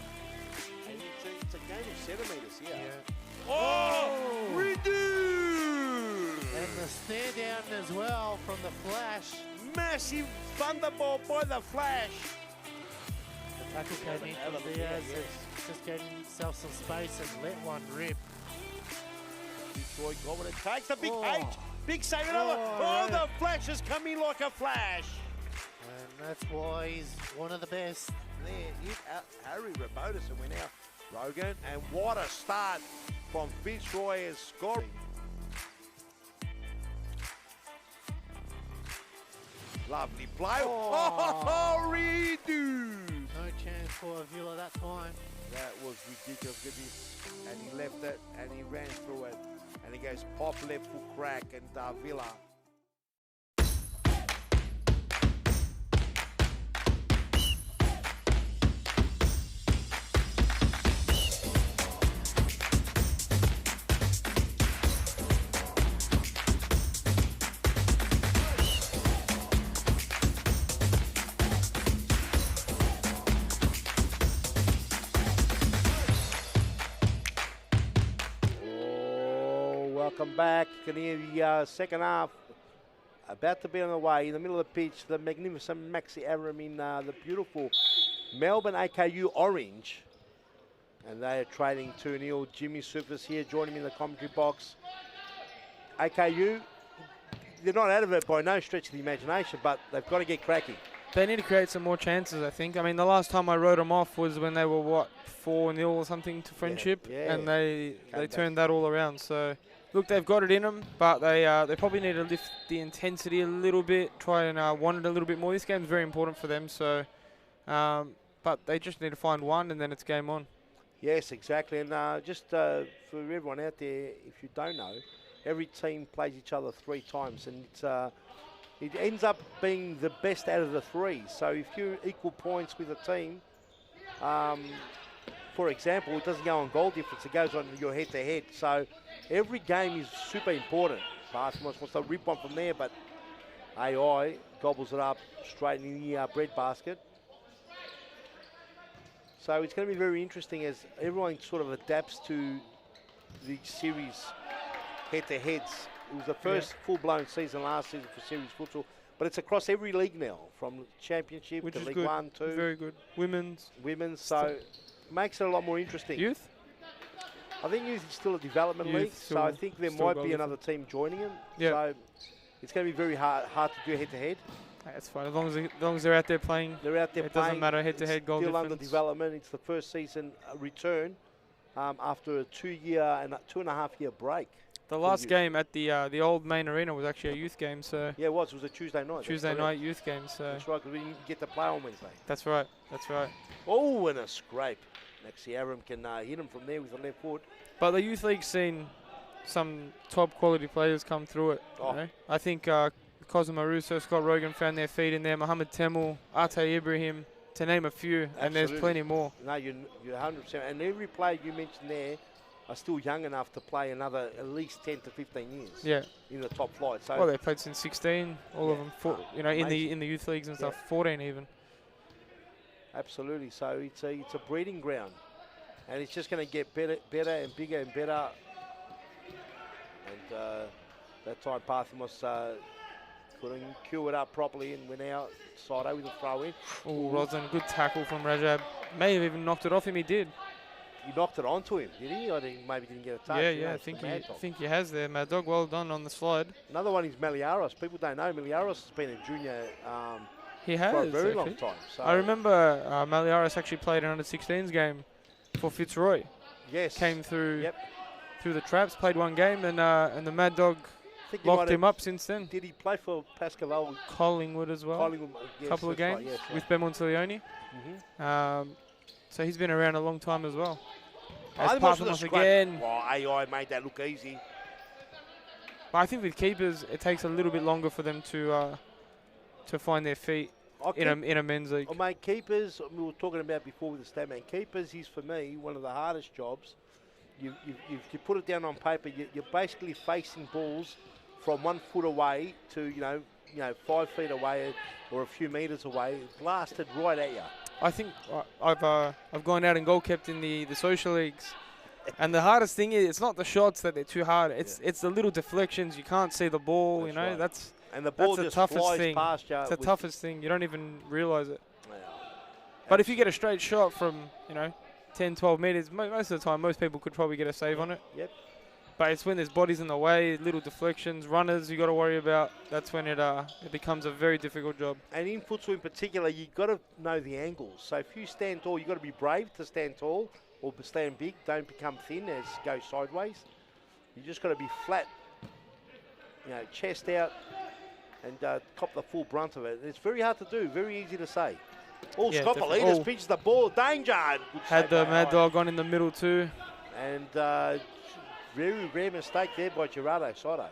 Speaker 1: And it's a game of centimetres here.
Speaker 3: Yeah.
Speaker 1: Oh! Redo!
Speaker 3: And the stare down as well from the Flash.
Speaker 1: Massive thunderbolt by the Flash.
Speaker 3: The tackle came in from Diaz. Just getting himself some space and let one rip.
Speaker 1: Detroit got what it takes. The big H. Big save. Oh, the Flash has come in like a flash.
Speaker 3: And that's why he's one of the best.
Speaker 1: There, Harry Rabotis went out. Rogan, and what a start from Fitzroy as scoring. Lovely play. Oh, redo.
Speaker 3: No chance for Avila that time.
Speaker 1: That was ridiculous. Look at this. And he left it, and he ran through it. And he goes pop left foot crack, and Villa. Welcome back. You can hear the second half about to be on the way. In the middle of the pitch, the magnificent Maxi Aram in the beautiful Melbourne AKU orange. And they are trading 2-0. Jimmy Supers here joining me in the commentary box. AKU, they're not out of it by no stretch of the imagination, but they've got to get cracking.
Speaker 2: They need to create some more chances, I think. I mean, the last time I wrote them off was when they were, 4-0 or something to Friendship, and they turned that all around. So, look, they've got it in them, but they probably need to lift the intensity a little bit, try and want it a little bit more. This game's very important for them, so, but they just need to find one, and then it's game on.
Speaker 1: Yes, exactly. And just for everyone out there, if you don't know, every team plays each other 3 times, and it ends up being the best out of the 3. So if you equal points with a team, for example, it doesn't go on goal difference, it goes on your head-to-head. So every game is super important. Barcelona wants to rip one from there, but AI gobbles it up straight in the bread basket. So it's going to be very interesting as everyone sort of adapts to the series head-to-heads. It was the first full-blown season last season for series futsal, but it's across every league now, from Championship
Speaker 2: Which
Speaker 1: to
Speaker 2: is
Speaker 1: League
Speaker 2: good.
Speaker 1: 1, 2.
Speaker 2: Very good. Women's.
Speaker 1: So it makes it a lot more interesting.
Speaker 2: Youth?
Speaker 1: I think youth is still a development league, so I think there might be another team joining them.
Speaker 2: Yeah.
Speaker 1: So it's going to be very hard to do head-to-head.
Speaker 2: That's fine. As long as they're out there playing,
Speaker 1: They're out there
Speaker 2: it
Speaker 1: playing.
Speaker 2: doesn't matter head-to-head goal
Speaker 1: Still
Speaker 2: difference.
Speaker 1: under development. It's the first season return after a 2-year and 2.5-year break.
Speaker 2: The last game at the old main arena was actually a youth game, so
Speaker 1: Yeah, it was. It was a Tuesday night.
Speaker 2: Tuesday night youth game. So
Speaker 1: That's right, because we didn't get to play on Wednesday.
Speaker 2: that's right. That's right.
Speaker 1: Oh, and a scrape. Maxi Aram can hit him from there with the left foot.
Speaker 2: But the youth league's seen some top quality players come through it. You know? I think Cosmo Russo, Scott Rogan found their feet in there. Mohamed Temel, Ate Ibrahim, to name a few, and there's plenty more.
Speaker 1: No, you're 100%. And every player you mentioned there, are still young enough to play another at least 10 to 15 years.
Speaker 2: Yeah.
Speaker 1: In the top flight. So
Speaker 2: Well, they played since 16. All of them, in
Speaker 1: amazing.
Speaker 2: the youth leagues and stuff. 14 even.
Speaker 1: Absolutely. So it's a breeding ground, and it's just going to get better and bigger and better. And that time Parthemos couldn't cue it up properly, and we're now Sido with a throw in.
Speaker 2: Oh, Roslin, good tackle from Rajab. May have even knocked it off him. He did.
Speaker 1: He knocked it onto him, did he? I think maybe didn't get a touch.
Speaker 2: Yeah. I think he has there. Mad Dog, well done on the slide.
Speaker 1: Another one is Meliaros. People don't know Meliaros has been a junior
Speaker 2: he has
Speaker 1: for a very
Speaker 2: actually.
Speaker 1: long time. So
Speaker 2: I remember Maliaris actually played an under-16s game for Fitzroy.
Speaker 1: Yes.
Speaker 2: Came through
Speaker 1: Yep.
Speaker 2: through the traps, played one game, and the Mad Dog
Speaker 1: I think he
Speaker 2: locked
Speaker 1: might
Speaker 2: him
Speaker 1: have-
Speaker 2: up since then.
Speaker 1: Did he play for Pascal?
Speaker 2: Collingwood as well.
Speaker 1: Collingwood, yes,
Speaker 2: Couple of
Speaker 1: that's
Speaker 2: games
Speaker 1: right, yes,
Speaker 2: with Ben Monteleone.
Speaker 1: Mhm.
Speaker 2: So he's been around a long time as well.
Speaker 1: I
Speaker 2: As
Speaker 1: think most of the
Speaker 2: Parthemos
Speaker 1: scrap-
Speaker 2: again.
Speaker 1: Well, AI made that look easy.
Speaker 2: But I think with keepers, it takes a little bit longer for them to find their feet in a men's league.
Speaker 1: Oh, mate, keepers, we were talking about before with the stat man. Keepers is, for me, one of the hardest jobs. You put it down on paper, you're basically facing balls from 1 foot away to, 5 feet away or a few metres away, blasted right at you.
Speaker 2: I think I've gone out and goal kept in the social leagues, and the hardest thing is it's not the shots that they're too hard. It's the little deflections. You can't see the ball.
Speaker 1: That's right.
Speaker 2: That's
Speaker 1: And the ball
Speaker 2: the
Speaker 1: just
Speaker 2: toughest
Speaker 1: flies
Speaker 2: thing.
Speaker 1: past you.
Speaker 2: It's the
Speaker 1: with-
Speaker 2: toughest thing. You don't even realise it.
Speaker 1: Yeah.
Speaker 2: But if you get a straight shot from 10, 12 metres, most of the time most people could probably get a save on it.
Speaker 1: Yep.
Speaker 2: But it's when there's bodies in the way, little deflections, runners you got to worry about. That's when it becomes a very difficult job.
Speaker 1: And in futsal in particular, you've got to know the angles. So if you stand tall, you've got to be brave to stand tall or stand big. Don't become thin as go sideways. You just got to be flat, chest out and cop the full brunt of it. It's very hard to do, very easy to say. Oh,
Speaker 2: Yeah,
Speaker 1: Scoppolitas pitches the ball. Danger. Good
Speaker 2: Had
Speaker 1: save
Speaker 2: the
Speaker 1: by
Speaker 2: Mad
Speaker 1: Eye.
Speaker 2: Dog on in the middle too.
Speaker 1: And very rare mistake there by Gerardo Sido.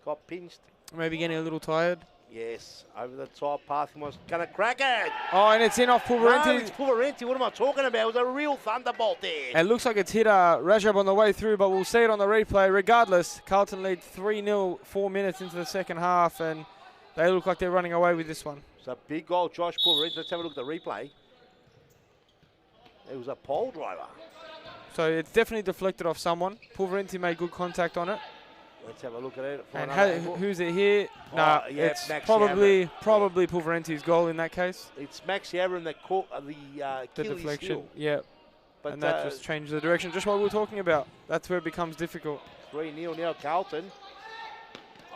Speaker 1: Got pinched.
Speaker 2: Maybe getting a little tired.
Speaker 1: Yes, over the top. Parthemos gonna crack it.
Speaker 2: Oh, and it's in off
Speaker 1: No,
Speaker 2: Pulverenti.
Speaker 1: it's Pulverenti. What am I talking about? It was a real thunderbolt there.
Speaker 2: It looks like it's hit Rajab on the way through, but we'll see it on the replay. Regardless, Carlton lead 3-0 4 minutes into the second half, and they look like they're running away with this one.
Speaker 1: It's a big goal, Josh Pulverenti. Let's have a look at the replay. It was a pole driver.
Speaker 2: So it's definitely deflected off someone. Pulverenti made good contact on it.
Speaker 1: Let's have a look at it.
Speaker 2: And who's it here?
Speaker 1: Oh,
Speaker 2: Nah,
Speaker 1: yeah,
Speaker 2: it's
Speaker 1: Maxi
Speaker 2: probably
Speaker 1: Abraham.
Speaker 2: Pulverenti's goal in that case.
Speaker 1: It's Maxi Abraham that caught the
Speaker 2: The
Speaker 1: Achilles
Speaker 2: deflection,
Speaker 1: heel.
Speaker 2: yeah.
Speaker 1: But
Speaker 2: And that just changed the direction. Just what we were talking about. That's where it becomes difficult.
Speaker 1: 3-0 now, Carlton.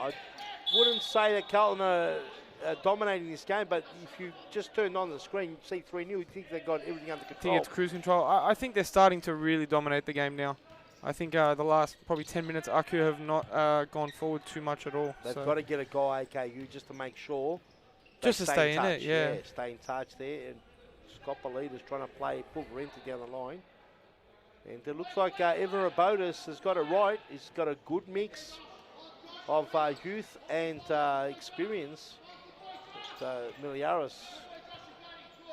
Speaker 1: I wouldn't say that Carlton are dominating this game, but if you just turned on the screen, you see 3-0, you think they've got everything under
Speaker 2: I think
Speaker 1: control.
Speaker 2: it's cruise control. I think they're starting to really dominate the game now. I think the last probably 10 minutes, Aku have not gone forward too much at all.
Speaker 1: They've
Speaker 2: So
Speaker 1: got to get a guy, AKU, just to make sure.
Speaker 2: Just
Speaker 1: they
Speaker 2: to stay in
Speaker 1: touch.
Speaker 2: it, yeah.
Speaker 1: Stay in touch there. And Scoppolita's trying to play Pulverenti down the line. And it looks like Evan Rabotis has got it right. He's got a good mix of youth and experience. Miliaris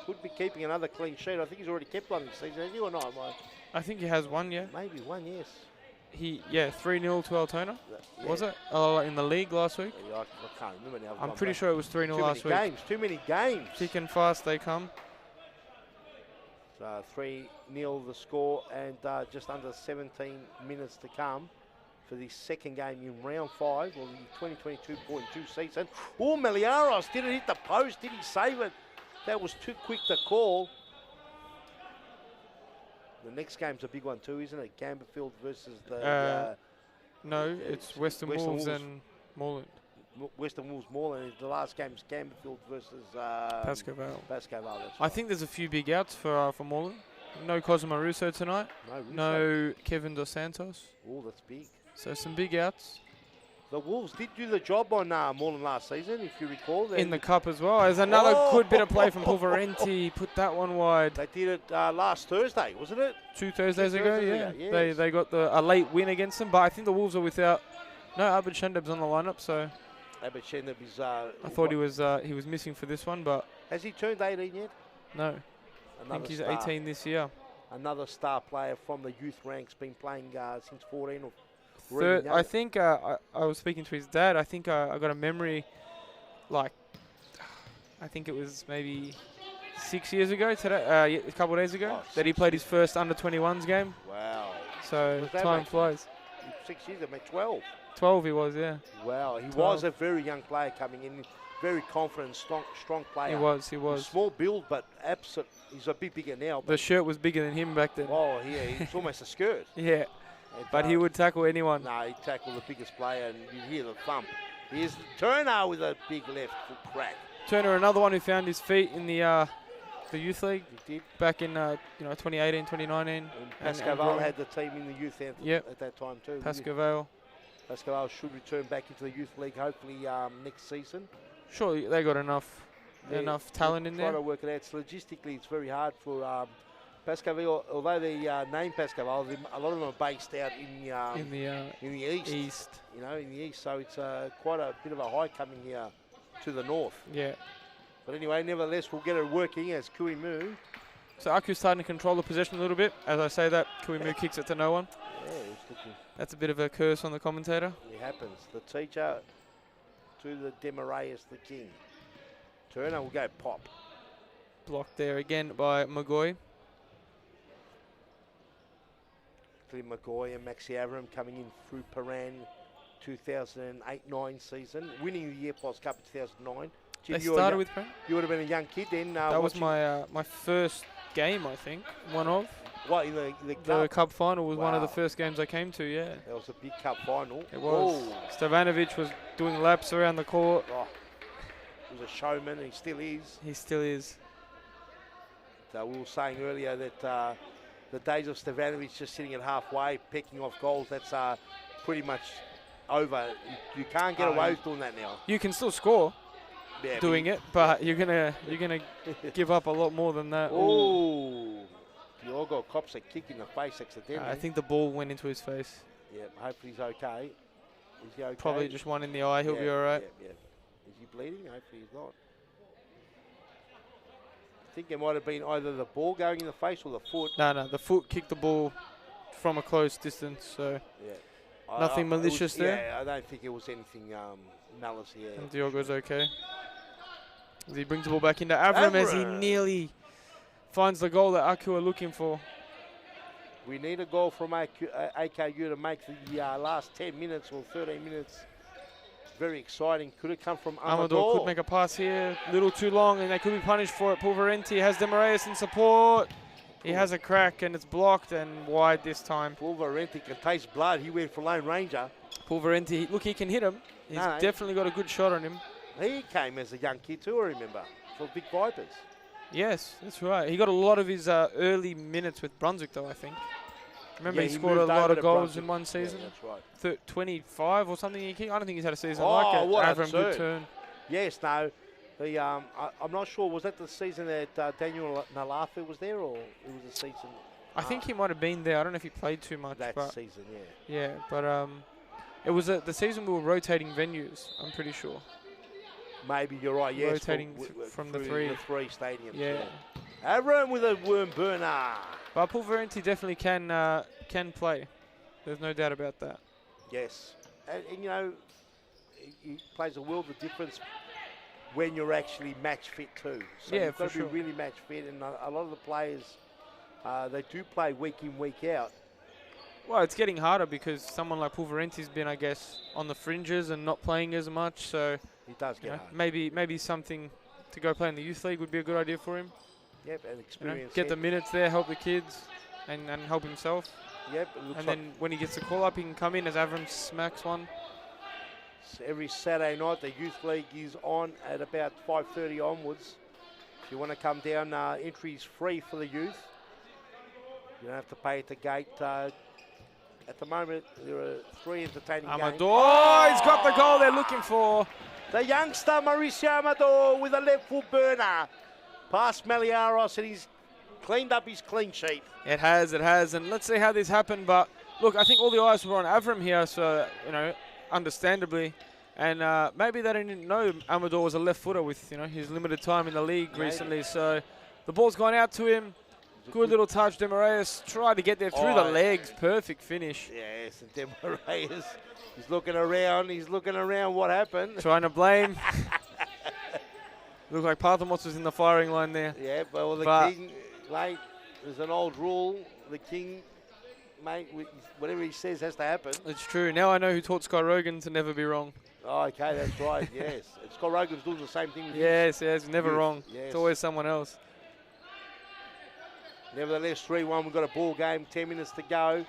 Speaker 1: could be keeping another clean sheet. I think he's already kept one this season, has he, or not?
Speaker 2: I think he has one, yeah.
Speaker 1: Maybe one, yes.
Speaker 2: 3-0 to Altona.
Speaker 1: Yeah.
Speaker 2: Was it? Oh, in the league last week?
Speaker 1: Yeah, I can't remember now. I've
Speaker 2: I'm
Speaker 1: gone
Speaker 2: pretty
Speaker 1: back.
Speaker 2: sure it was 3-0 last week.
Speaker 1: Too many games.
Speaker 2: Thick and fast they come.
Speaker 1: 3-0 the score, and just under 17 minutes to come for the second game in round 5 of the 2022.2 season. Oh, Meliaros, did it hit the post? Did he save it? That was too quick to call. The next game's a big one too, isn't it? Camberfield versus the
Speaker 2: No, it's Western Wolves and Moreland.
Speaker 1: Western Wolves Moreland. The last game's Camberfield versus
Speaker 2: Pasco Vale.
Speaker 1: Pasco Vale. that's
Speaker 2: I
Speaker 1: right.
Speaker 2: think there's a few big outs for Moreland. No Cosimo Russo tonight.
Speaker 1: Russo.
Speaker 2: No Kevin Dos Santos.
Speaker 1: Oh, that's big.
Speaker 2: So some big outs.
Speaker 1: The Wolves did do the job on Moreland last season, if you recall.
Speaker 2: In the cup as well. There's another good bit of play from
Speaker 1: Oh.
Speaker 2: Pulverenti. Put that one wide.
Speaker 1: They did it last Thursday, wasn't it?
Speaker 2: 2 Thursdays ago,
Speaker 1: Thursdays
Speaker 2: yeah.
Speaker 1: ago, yes.
Speaker 2: They got a late win against them, but I think the Wolves are without. No, Abid Shendeb's on the lineup, so
Speaker 1: Abid Shendeb is.
Speaker 2: I thought he was missing for this one, but
Speaker 1: Has he turned 18 yet?
Speaker 2: no. I think he's 18 this year.
Speaker 1: another star player from the youth ranks, been playing since 14 or
Speaker 2: Third,
Speaker 1: even
Speaker 2: I
Speaker 1: younger.
Speaker 2: think I was speaking to his dad. I think I got a memory, like, I think it was maybe 6 years ago today, a couple of days ago,
Speaker 1: Oh,
Speaker 2: that he
Speaker 1: 6
Speaker 2: played his first under-21s game.
Speaker 1: Wow.
Speaker 2: So
Speaker 1: Was that
Speaker 2: time
Speaker 1: like-
Speaker 2: flies.
Speaker 1: 6 years, I mean 12.
Speaker 2: 12 he was, yeah.
Speaker 1: Wow, he
Speaker 2: 12.
Speaker 1: was a very young player coming in, very confident, strong player.
Speaker 2: He was.
Speaker 1: Small build, but absolute. He's a bit bigger now.
Speaker 2: The shirt was bigger than him back then.
Speaker 1: Oh, yeah, he's almost a skirt.
Speaker 2: Yeah,
Speaker 1: And,
Speaker 2: but he would tackle anyone.
Speaker 1: No, he'd tackle the biggest player, and you hear the thump. Here's Turner with a big left foot crack.
Speaker 2: Turner, another one who found his feet in the youth league
Speaker 1: He did.
Speaker 2: back in 2018, 2019.
Speaker 1: And Pascal
Speaker 2: growing.
Speaker 1: had the team in the youth anthem
Speaker 2: Yep.
Speaker 1: at that time too.
Speaker 2: Pascal Vale.
Speaker 1: Pascal should return back into the youth league hopefully next season.
Speaker 2: Sure, they got enough talent in
Speaker 1: Trying to
Speaker 2: there.
Speaker 1: work it out. So logistically, it's very hard for Pascal. Although they name Pascal, a lot of them are based out in the east.
Speaker 2: East.
Speaker 1: You know, in the east. So it's quite a bit of a high coming here to the north.
Speaker 2: Yeah.
Speaker 1: But anyway, nevertheless, we'll get it working as Kui Mu.
Speaker 2: So Aku's starting to control the possession a little bit. As I say that, Kuimu kicks it to no one.
Speaker 1: Yeah, it's looking.
Speaker 2: That's a bit of a curse on the commentator.
Speaker 1: It happens. The teacher to the Demaraeus, the king. Turner will go pop.
Speaker 2: Blocked there again by Magoy.
Speaker 1: Clint McCoy and Maxi Avram coming in through Paran 2008-9 season, winning the Airpods Cup in 2009. Jim,
Speaker 2: They started with Brent.
Speaker 1: you would have been a young kid then.
Speaker 2: That was
Speaker 1: watching-
Speaker 2: my first game, I think. One of.
Speaker 1: What, in the
Speaker 2: The
Speaker 1: cup?
Speaker 2: cup final was one of the
Speaker 1: Wow.
Speaker 2: first games I came to, yeah.
Speaker 1: That was a big cup final.
Speaker 2: It was.
Speaker 1: Oh,
Speaker 2: Stevanovic was doing laps around the court.
Speaker 1: oh. He was a showman, he still is.
Speaker 2: He still is.
Speaker 1: We were saying earlier that the days of Stevanovic just sitting at halfway, pecking off goals, that's pretty much over. You can't get away with doing that now.
Speaker 2: You can still score
Speaker 1: Yeah,
Speaker 2: doing it, but you're gonna give up a lot more than that.
Speaker 1: Oh, Diogo cops a kick in the face accidentally.
Speaker 2: I think the ball went into his face.
Speaker 1: Yeah, hopefully he's okay. Is he okay?
Speaker 2: Probably just one in the eye. He'll be all right.
Speaker 1: Yeah. Is he bleeding? Hopefully he's not. I think it might have been either the ball going in the face or the foot.
Speaker 2: No, the foot kicked the ball from a close distance, so
Speaker 1: Yeah.
Speaker 2: Nothing
Speaker 1: it was-
Speaker 2: malicious there?
Speaker 1: Yeah, I don't think it was anything malice here.
Speaker 2: and Diogo's okay. As he brings the ball back into Avram as he
Speaker 1: Avram!
Speaker 2: nearly finds the goal that Aku are looking for.
Speaker 1: We need a goal from AKU to make the last 10 minutes or 13 minutes very exciting. Could have come from
Speaker 2: Amador could make a pass here, a little too long, and they could be punished for it. Pulverenti has Demaraeus in support. He has a crack, and it's blocked and wide this time.
Speaker 1: Pulverenti can taste blood. He went for Lone Ranger.
Speaker 2: Pulverenti, look, he can hit him. He's
Speaker 1: No.
Speaker 2: definitely got a good shot on him.
Speaker 1: He came as a young kid too, I remember, for Big Vipers.
Speaker 2: Yes, that's right. He got a lot of his early minutes with Brunswick, though, I think. Remember,
Speaker 1: Yeah,
Speaker 2: he
Speaker 1: he
Speaker 2: scored a
Speaker 1: moved
Speaker 2: lot
Speaker 1: over
Speaker 2: of
Speaker 1: to
Speaker 2: goals
Speaker 1: Brunswick.
Speaker 2: in one season.
Speaker 1: Yeah, that's right.
Speaker 2: 25 or something. I don't think he's had a season
Speaker 1: Oh,
Speaker 2: like it.
Speaker 1: what a
Speaker 2: Avram, good
Speaker 1: turn.
Speaker 2: turn.
Speaker 1: Yes, no. The I'm not sure. Was that the season that Daniel Nalafu was there, or it was the season?
Speaker 2: I think he might have been there. I don't know if he played too much.
Speaker 1: That
Speaker 2: but
Speaker 1: season, yeah.
Speaker 2: yeah, but it was the season we were rotating venues, I'm pretty sure.
Speaker 1: Maybe you're right. Yes,
Speaker 2: Rotating from the
Speaker 1: through
Speaker 2: three.
Speaker 1: the three stadiums.
Speaker 2: Yeah.
Speaker 1: Avram with a worm burner.
Speaker 2: But Pulverenti definitely can play. There's no doubt about that.
Speaker 1: Yes, and you know, he plays a world of difference when you're actually match fit too. So
Speaker 2: Yeah,
Speaker 1: you've got
Speaker 2: for
Speaker 1: to be
Speaker 2: sure.
Speaker 1: really match fit, and a lot of the players, they do play week in, week out.
Speaker 2: Well, it's getting harder because someone like Pulverenti's been, I guess, on the fringes and not playing as much. So
Speaker 1: It does
Speaker 2: you
Speaker 1: get
Speaker 2: know,
Speaker 1: hard.
Speaker 2: maybe something to go play in the youth league would be a good idea for him.
Speaker 1: Yep, and
Speaker 2: You know,
Speaker 1: experience.
Speaker 2: get the minutes there, help the kids, and help himself.
Speaker 1: Yep, it looks
Speaker 2: And
Speaker 1: like
Speaker 2: then when he gets the call up, he can come in as Avram smacks one.
Speaker 1: every Saturday night the youth league is on at about 5:30 onwards. If you want to come down, entry is free for the youth. You don't have to pay at the gate. At the moment, there are 3 entertaining games.
Speaker 2: Amador, he's got the goal they're looking for.
Speaker 1: The youngster Mauricio Amador with a left foot burner. Past Meliaros, and he's cleaned up his clean sheet.
Speaker 2: It has, and let's see how this happened. But look, I think all the eyes were on Avram here, so understandably, and maybe they didn't know Amador was a left footer with his limited time in the league
Speaker 1: Maybe.
Speaker 2: recently. So the ball's gone out to him. Good little touch. Demarius tried to get there through the legs. Perfect finish.
Speaker 1: Yes, and Demarius, he's looking around. He's looking around. What happened?
Speaker 2: Trying to blame. Looked like Parthamos was in the firing line there.
Speaker 1: Yeah, but King, mate, there's an old rule. The King, mate, whatever he says has to happen.
Speaker 2: It's true. Now I know who taught Scott Rogan to never be wrong.
Speaker 1: Oh, okay, that's right, yes. And Scott Rogan's doing the same thing with
Speaker 2: Yes, never wrong.
Speaker 1: Yes.
Speaker 2: It's always someone else.
Speaker 1: Nevertheless, 3-1, we've got a ball game, 10 minutes to go.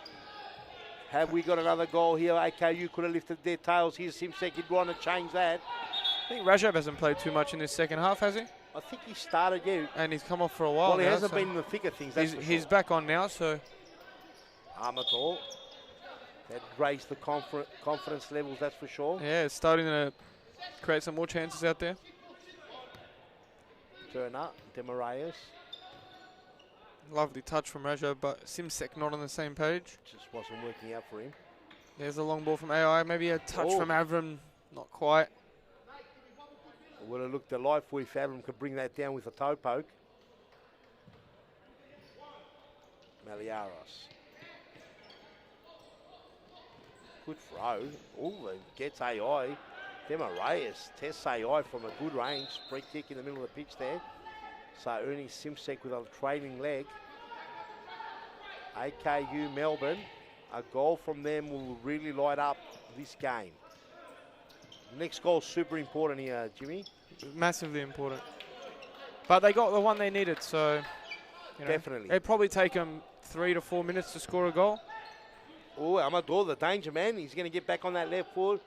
Speaker 1: Have we got another goal here? AKU could have lifted their tails. Here's Simsek, he'd want to change that.
Speaker 2: I think Rajab hasn't played too much in this second half, has he?
Speaker 1: I think he started, yeah.
Speaker 2: And he's come off for a while.
Speaker 1: Well, he
Speaker 2: now,
Speaker 1: hasn't
Speaker 2: so
Speaker 1: been in the thick of things, that's for
Speaker 2: he's
Speaker 1: sure.
Speaker 2: back on now, so.
Speaker 1: Amador. That raised the confidence levels, that's for sure.
Speaker 2: Yeah, it's starting to create some more chances out there.
Speaker 1: Turner, Demarius.
Speaker 2: Lovely touch from Rajab, but Simsek not on the same page.
Speaker 1: Just wasn't working out for him.
Speaker 2: There's a long ball from AI. Maybe a touch from Avram. Not quite.
Speaker 1: It would have looked a lot for if Avram could bring that down with a toe poke. Maliaros. Good throw. Oh, and gets AI. Demarius tests AI from a good range. Free kick in the middle of the pitch there. So Ernie Simsek with a trailing leg. AKU Melbourne. A goal from them will really light up this game. Next goal super important here, Jimmy.
Speaker 2: Massively important. But they got the one they needed, so you know,
Speaker 1: definitely.
Speaker 2: It'd probably take them 3 to 4 minutes to score a goal.
Speaker 1: Oh, Amador, the danger man. He's going to get back on that left foot.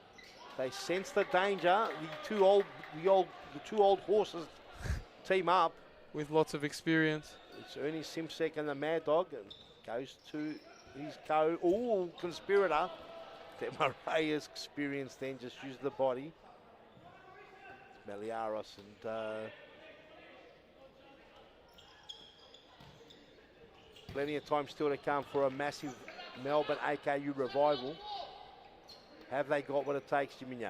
Speaker 1: They sense the danger. The two old horses team up
Speaker 2: with lots of experience.
Speaker 1: It's Ernie Simsek and the Mad Dog, and goes to his conspirator. Demarius experience then just used the body. It's Meliaros and plenty of time still to come for a massive Melbourne AKU revival. Have they got what it takes, Jimmy?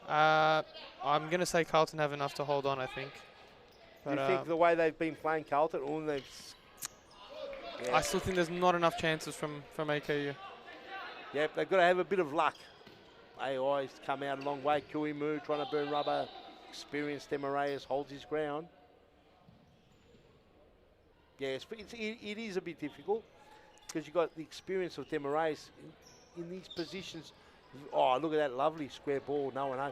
Speaker 2: I'm going to say Carlton have enough to hold on, I think.
Speaker 1: But you think the way they've been playing Carlton,
Speaker 2: I still think there's not enough chances from AKU.
Speaker 1: Yep, they've got to have a bit of luck. AI's come out a long way. Kuimu trying to burn rubber. Experienced Demarius holds his ground. Yes, but it is a bit difficult because you've got the experience of Demarius in these positions. Oh, look at that lovely square ball. No one.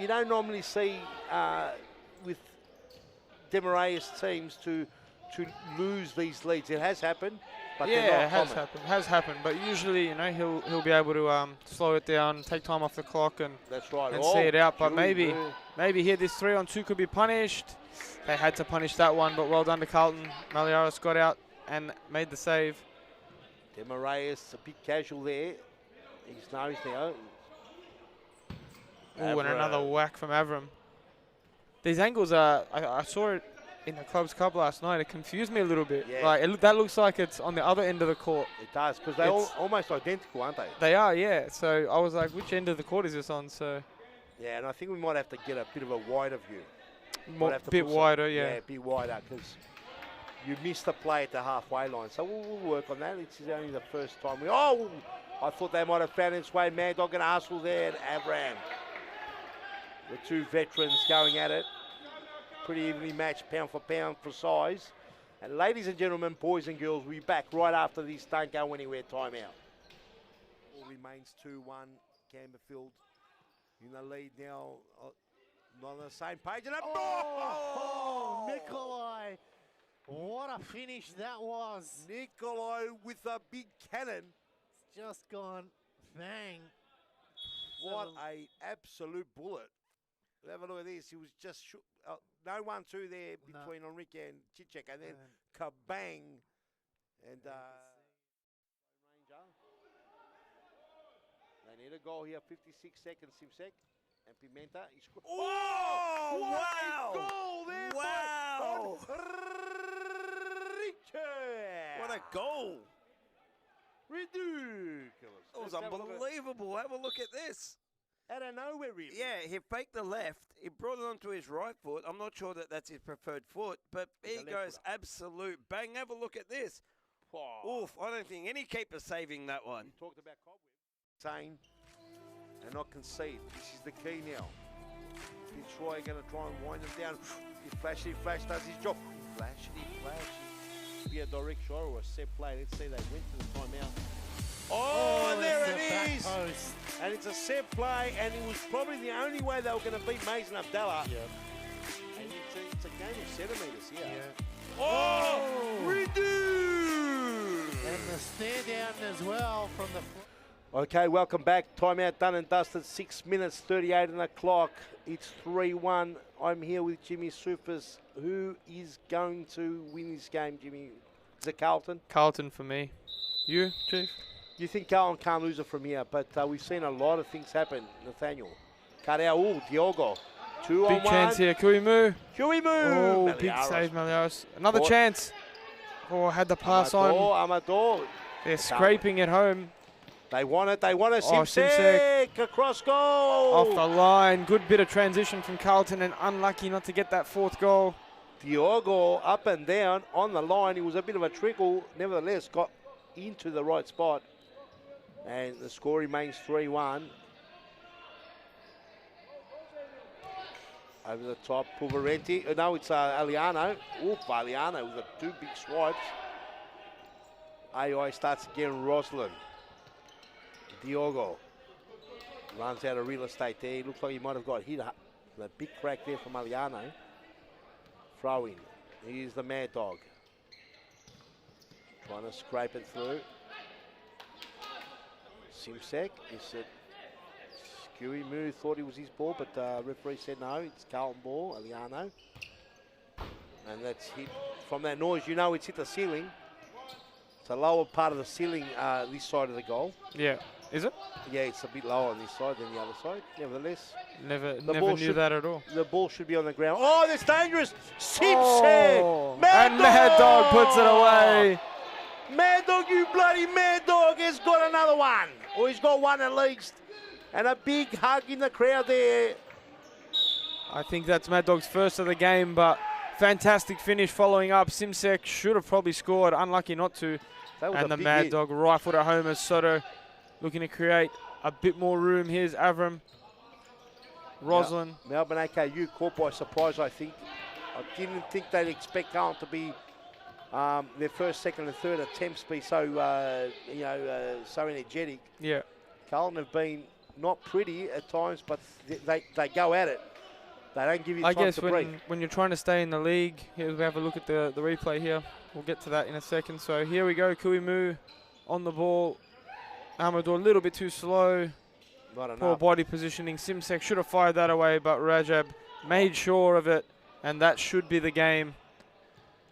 Speaker 1: You don't normally see with Demarius teams to lose these leads. It has happened, but
Speaker 2: yeah, it has happened. But usually, you know, he'll be able to slow it down, take time off the clock, and
Speaker 1: that's right,
Speaker 2: and see it out. But maybe here this 3-on-2 could be punished. They had to punish that one, but well done to Carlton. Maliaros got out and made the save.
Speaker 1: Demarius a bit casual there. He's nose now.
Speaker 2: Oh, and another whack from Avram. These angles are, I saw it in the Club's Cup last night. It confused me a little bit.
Speaker 1: Yeah.
Speaker 2: Like that looks like it's on the other end of the court.
Speaker 1: It does, because they're almost identical, aren't they?
Speaker 2: They are, yeah. So I was like, which end of the court is this on? So
Speaker 1: yeah, and I think we might have to get a bit of a wider view.
Speaker 2: A bit wider, yeah.
Speaker 1: Yeah, a bit wider, because you missed the play at the halfway line. So we'll work on that. It's only the first time. I thought they might have found its way. Mad Dog and Hustle there, and Avram. The two veterans going at it. Pretty evenly matched, pound for pound for size. And ladies and gentlemen, boys and girls, we'll be back right after this. Don't go anywhere, timeout. All remains 2-1, Camberfield in the lead now. Not on the same page. And
Speaker 3: Nikolai. What a finish that was.
Speaker 1: Nikolai with a big cannon.
Speaker 3: It's just gone bang.
Speaker 1: What a absolute bullet. Have a look at this. He was just no 1-2 there between Enrique and Chichek, and then kabang. And Ranger. They need a goal here. 56 seconds, Simsek. And Pimenta.
Speaker 4: Oh, wow.
Speaker 1: Goal there.
Speaker 4: Wow. What a goal.
Speaker 1: Ridiculous.
Speaker 4: It was unbelievable. Have a look at this.
Speaker 1: Out of nowhere, really.
Speaker 4: Yeah, he faked the left. He brought it onto his right foot. I'm not sure that that's his preferred foot, but
Speaker 1: He's
Speaker 4: he
Speaker 1: a left
Speaker 4: goes
Speaker 1: footer.
Speaker 4: absolute bang. Have a look at this.
Speaker 1: Oh.
Speaker 4: Oof, I don't think any keeper's saving that one.
Speaker 1: You talked about cobweb. Same and not concede. This is the key now. Troy going to try and wind him down. He flash does his job. He flash. Be a direct shot or a set play. Let's see, they went to the timeout. Oh, and there
Speaker 3: it's the back
Speaker 1: it is.
Speaker 3: post.
Speaker 1: And it's a set play, and it was probably the only way they were going to beat Mason Abdallah.
Speaker 3: Yeah.
Speaker 1: And it's a game of centimetres here.
Speaker 3: Yeah.
Speaker 1: Oh, redo!
Speaker 3: And the stare down as well from the.
Speaker 1: Okay, welcome back. Timeout done and dusted. 6 minutes, 38 on the clock. It's 3-1. I'm here with Jimmy Sufas. Who is going to win this game, Jimmy? Is it Carlton?
Speaker 2: Carlton for me. You, Chief?
Speaker 1: You think Carlton can't lose it from here, but we've seen a lot of things happen, Nathaniel. Cut out. Ooh, Diogo. 2 on 1.
Speaker 2: Big chance here. Kuimu.
Speaker 1: Huey Moo.
Speaker 2: Oh, big
Speaker 1: Meliaros.
Speaker 2: save, Meliaros. Another
Speaker 1: Caught.
Speaker 2: chance. Oh, had the pass on.
Speaker 1: Amador.
Speaker 2: They're scraping it home.
Speaker 1: They want it. They want it.
Speaker 2: Oh,
Speaker 1: Simsek. Across goal.
Speaker 2: Off the line. Good bit of transition from Carlton and unlucky not to get that fourth goal.
Speaker 1: Diogo up and down on the line. He was a bit of a trickle. Nevertheless, got into the right spot. And the score remains 3-1. Over the top, Pulverenti. No, it's Aliano. Oof, Aliano with the 2 big swipes. AI starts again, Rosalind. Diogo runs out of real estate there. He looks like he might have got hit. The big crack there from Aliano. Throw in. Here's the Mad Dog. Trying to scrape it through. Simsek. Is it Skewy Moo thought it was his ball, but referee said no, it's Carlton ball, Aliano. And that's hit from that noise. You know it's hit the ceiling. It's a lower part of the ceiling, this side of the goal.
Speaker 2: Yeah. Is it?
Speaker 1: Yeah, it's a bit lower on this side than the other side. Nevertheless,
Speaker 2: Never
Speaker 1: ball
Speaker 2: knew
Speaker 1: should-
Speaker 2: that at all.
Speaker 1: the ball should be on the ground. Oh, that's dangerous! Simsek!
Speaker 2: Oh, and Mad Dog puts it away.
Speaker 1: Mad Dog, you bloody Mad Dog, has got another one. Or he's got one at least. And a big hug in the crowd there.
Speaker 2: I think that's Mad Dog's first of the game, but fantastic finish following up. Simsek should have probably scored, unlucky not to.
Speaker 1: That was
Speaker 2: And
Speaker 1: a
Speaker 2: the
Speaker 1: big
Speaker 2: Mad
Speaker 1: hit.
Speaker 2: Dog rifled at home as Soto looking to create a bit more room. Here's Avram. Roslin.
Speaker 1: Melbourne AKU caught by surprise, I think. I didn't think they'd expect Carlton to be their first, second and third attempts be so, so energetic.
Speaker 2: Yeah.
Speaker 1: Carlton have been not pretty at times, but they go at it. They don't give you
Speaker 2: I
Speaker 1: time
Speaker 2: guess
Speaker 1: to breathe.
Speaker 2: when you're trying to stay in the league, here we have a look at the replay here. We'll get to that in a second. So here we go, Kuimu on the ball. Amador a little bit too slow.
Speaker 1: Not
Speaker 2: Poor
Speaker 1: enough.
Speaker 2: body positioning. Simsek should have fired that away, but Rajab made sure of it, and that should be the game.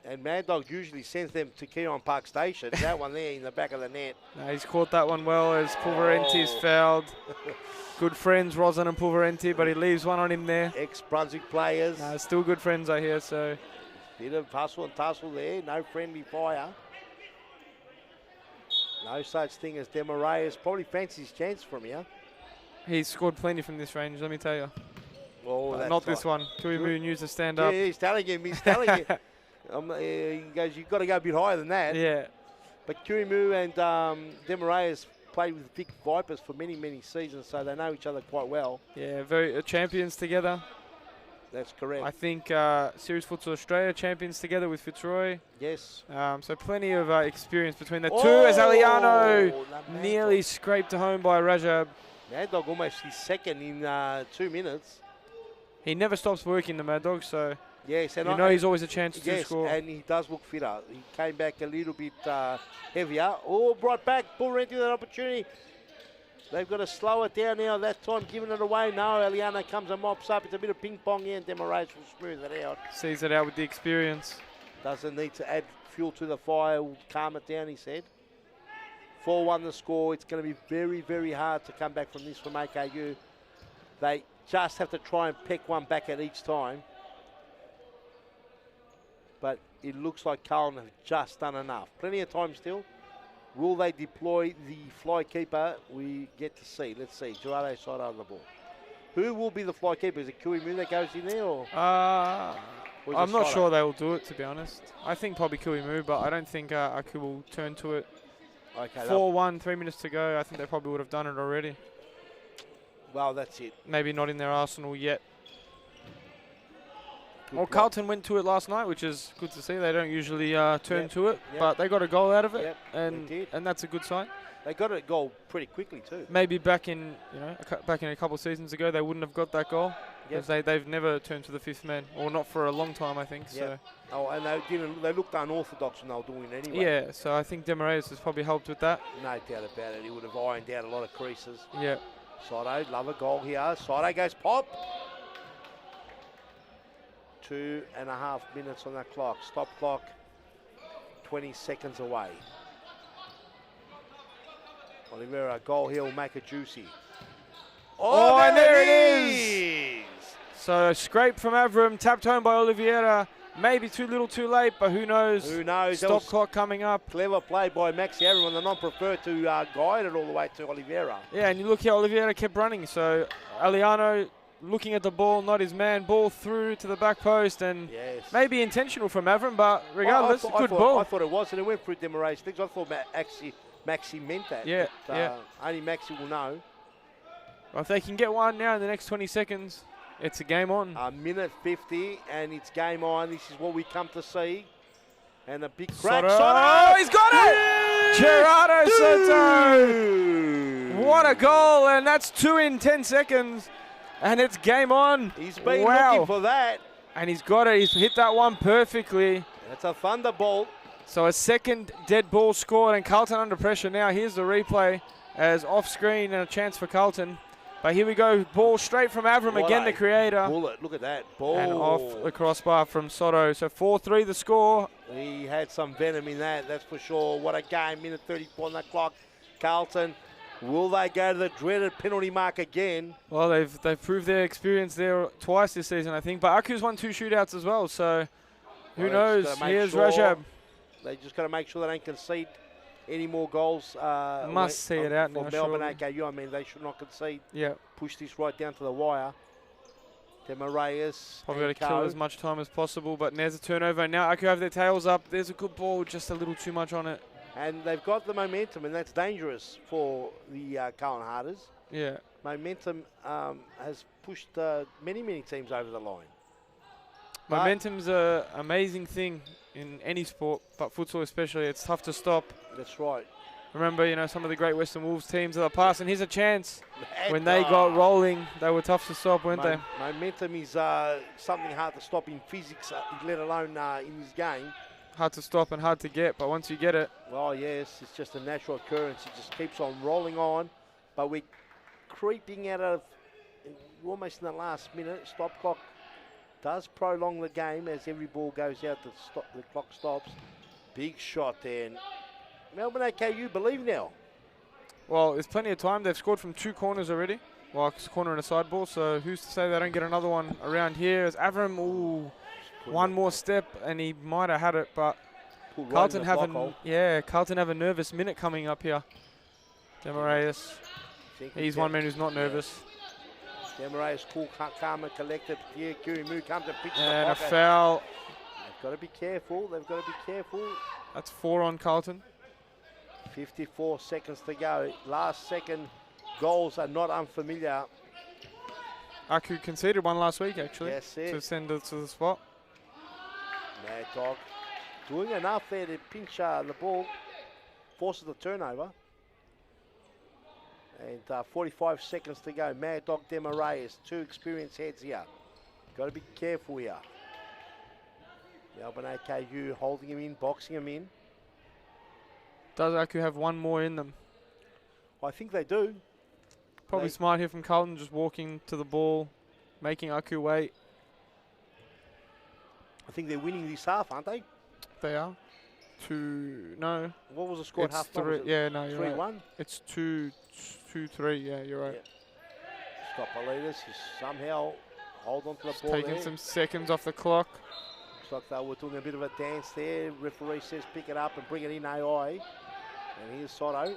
Speaker 1: And Mad Dog usually sends them to Keon Park Station. That one there in the back of the net.
Speaker 2: He's caught that one well as Pulverenti's fouled. Good friends, Rosin and Pulverenti, but he leaves one on him there.
Speaker 1: Ex-Brunswick players.
Speaker 2: Still good friends, I hear, so.
Speaker 1: Bit of hustle and tussle there. No friendly fire. No such thing as Demaraeus. Probably fancies his chance from here.
Speaker 2: He's scored plenty from this range, let me tell you.
Speaker 1: Oh,
Speaker 2: But not this one. Kuimu needs to stand
Speaker 1: Yeah,
Speaker 2: up.
Speaker 1: he's telling him. He's telling him. He goes, you've got to go a bit higher than that.
Speaker 2: Yeah.
Speaker 1: But Kirimu and Demaraeus played with Vic Vipers for many, many seasons, so they know each other quite well.
Speaker 2: Yeah, very champions together.
Speaker 1: That's correct.
Speaker 2: I think Series Futsal Australia champions together with Fitzroy.
Speaker 1: Yes.
Speaker 2: So plenty of experience between the two as Aliano
Speaker 1: Mad
Speaker 2: nearly
Speaker 1: Dog.
Speaker 2: scraped home by Rajab.
Speaker 1: Mad Dog almost his second in 2 minutes.
Speaker 2: He never stops working, the Mad Dog, so
Speaker 1: Yes, and
Speaker 2: you know he's always a chance to
Speaker 1: yes,
Speaker 2: score.
Speaker 1: and he does look fitter. He came back a little bit heavier. Oh, brought back. Bull ran to that opportunity. They've got to slow it down now. That time, giving it away. No, Eliana comes and mops up. It's a bit of ping pong here, and Demaraeus will smooth it out.
Speaker 2: Sees it out with the experience.
Speaker 1: Doesn't need to add fuel to the fire. Will calm it down, he said. 4-1 the score. It's going to be very, very hard to come back from this from AKU. They just have to try and peck one back at each time. But it looks like Carlton have just done enough. Plenty of time still. Will they deploy the fly keeper? We get to see. Let's see. Gerardo side on the ball. Who will be the fly keeper? Is it Kui Mu that goes in there, or? Or is
Speaker 2: I'm
Speaker 1: it
Speaker 2: not
Speaker 1: Soto?
Speaker 2: sure they will do it, to be honest. I think probably Kui Mu, but I don't think Aku will turn to it.
Speaker 1: Okay.
Speaker 2: 4-1, 3 minutes to go. I think they probably would have done it already.
Speaker 1: Well, that's it.
Speaker 2: Maybe not in their arsenal yet.
Speaker 1: Good
Speaker 2: Well,
Speaker 1: block.
Speaker 2: Carlton went to it last night, which is good to see. They don't usually turn
Speaker 1: Yep,
Speaker 2: to it,
Speaker 1: yep.
Speaker 2: but they got a goal out of it,
Speaker 1: Yep,
Speaker 2: and
Speaker 1: they did.
Speaker 2: and that's a good sign.
Speaker 1: They got a goal pretty quickly too.
Speaker 2: Maybe back in back in a couple of seasons ago, they wouldn't have got that goal
Speaker 1: Yep.
Speaker 2: because they've never turned to the fifth man, or not for a long time, I think.
Speaker 1: Yep. Oh, and they looked unorthodox when they were doing it
Speaker 2: So
Speaker 1: anyway.
Speaker 2: yeah, so I think Demarayus has probably helped with that.
Speaker 1: No doubt about it. He would have ironed out a lot of creases.
Speaker 2: Yeah.
Speaker 1: Soto, love a goal here. Soto goes pop. 2.5 minutes on that clock. Stop clock. 20 seconds away. Oliveira, goal here will make it juicy.
Speaker 2: Oh, and there it is! So scrape from Avram, tapped home by Oliveira. Maybe too little, too late, but who knows?
Speaker 1: Who knows? That
Speaker 2: Stop
Speaker 1: was
Speaker 2: clock coming up.
Speaker 1: clever play by Maxi Avram, and the non-preferred to guide it all the way to Oliveira.
Speaker 2: Yeah, and you look here, Oliveira kept running. So Aliano looking at the ball, not his man. Ball through to the back post, and
Speaker 1: Yes.
Speaker 2: maybe intentional from Avram, but regardless,
Speaker 1: I
Speaker 2: good
Speaker 1: thought,
Speaker 2: ball.
Speaker 1: I thought it was, and it went through Demaray's things. I thought Maxi meant that.
Speaker 2: Yeah,
Speaker 1: but,
Speaker 2: yeah.
Speaker 1: Only Maxi will know.
Speaker 2: Well, if they can get one now in the next 20 seconds, it's a game on.
Speaker 1: A minute 50, and it's game on. This is what we come to see. And a big crack.
Speaker 2: Soto.
Speaker 1: Soto!
Speaker 2: He's got it! Gerardo Soto! What a goal, and that's 2 in 10 seconds. And it's game on.
Speaker 1: He's been
Speaker 2: Wow.
Speaker 1: looking for that.
Speaker 2: And he's got it. He's hit that one perfectly.
Speaker 1: That's a thunderbolt.
Speaker 2: So a second dead ball scored, and Carlton under pressure now. Here's the replay as off screen and a chance for Carlton. But here we go. Ball straight from Avram,
Speaker 1: What
Speaker 2: again
Speaker 1: a
Speaker 2: the creator.
Speaker 1: Bullet. Look at that. Ball.
Speaker 2: And off the crossbar from Soto. So 4-3 the score.
Speaker 1: He had some venom in that, that's for sure. What a game, minute 34 on the clock. Carlton, will they go to the dreaded penalty mark again?
Speaker 2: Well, they've proved their experience there twice this season, I think. But Aku's won 2 shootouts as well, so who
Speaker 1: Well,
Speaker 2: knows?
Speaker 1: they've just gotta make
Speaker 2: Here's
Speaker 1: sure-
Speaker 2: Rajab.
Speaker 1: They just got to make sure they don't concede any more goals.
Speaker 2: Must see it out
Speaker 1: for
Speaker 2: now,
Speaker 1: Melbourne
Speaker 2: surely.
Speaker 1: AKU. I mean, they should not concede.
Speaker 2: Yeah,
Speaker 1: Push this right down to the wire. Demarayus.
Speaker 2: probably got to kill as much time as possible. But there's a turnover. Now Aku have their tails up. There's a good ball, just a little too much on it.
Speaker 1: And they've got the momentum, and that's dangerous for the Carlton Harders.
Speaker 2: Yeah.
Speaker 1: Momentum has pushed many teams over the line. But-
Speaker 2: Momentum's an amazing thing in any sport, but futsal especially. It's tough to stop.
Speaker 1: That's right.
Speaker 2: Remember, some of the Great Western Wolves teams of the past, and here's a chance. When they got rolling, they were tough to stop, weren't they?
Speaker 1: Momentum is something hard to stop in physics, let alone in this game.
Speaker 2: Hard to stop and hard to get, but once you get it,
Speaker 1: Well, yes, it's just a natural occurrence. It just keeps on rolling on, but we're creeping out of almost in the last minute. Stop clock does prolong the game as every ball goes out. The clock stops. Big shot there. And Melbourne AKU believe now.
Speaker 2: well, there's plenty of time. They've scored from 2 corners already. Well, it's a corner and a side ball, so who's to say they don't get another one around here? As Avram, one more step, and he might have had it, but
Speaker 1: Pulled right
Speaker 2: Carlton
Speaker 1: in the
Speaker 2: have
Speaker 1: block hole.
Speaker 2: Carlton have a nervous minute coming up here. Demarayus,
Speaker 1: Think
Speaker 2: he's one man who's not nervous.
Speaker 1: Demarayus cool, calm and collected. Here, Kirimu comes and picks the
Speaker 2: And a
Speaker 1: pocket.
Speaker 2: foul.
Speaker 1: They've got to be careful. They've got to be careful.
Speaker 2: That's 4 on Carlton.
Speaker 1: 54 seconds to go. Last second goals are not unfamiliar.
Speaker 2: Aku conceded one last week, actually,
Speaker 1: That's it.
Speaker 2: to send it to the spot.
Speaker 1: Mad Dog doing enough there to pinch the ball. Forces the turnover. And 45 seconds to go. Mad Dog Demarayus, 2 experienced heads here. Got to be careful here. Melbourne AKU holding him in, boxing him in.
Speaker 2: Does Aku have one more in them?
Speaker 1: I think they do.
Speaker 2: Probably
Speaker 1: They-
Speaker 2: smart here from Carlton, just walking to the ball, making Aku wait.
Speaker 1: I think they're winning this half, aren't they?
Speaker 2: They are. 2, no.
Speaker 1: What was the score at
Speaker 2: It's
Speaker 1: half time?
Speaker 2: 3, yeah, no, you're right.
Speaker 1: 3-1?
Speaker 2: It's 2-3, yeah, you're right.
Speaker 1: Yeah. Stopalides is somehow hold on to the
Speaker 2: Just
Speaker 1: ball
Speaker 2: taking
Speaker 1: there.
Speaker 2: some seconds off the clock.
Speaker 1: Looks like they were doing a bit of a dance there. Referee says pick it up and bring it in AI. And here's Soto.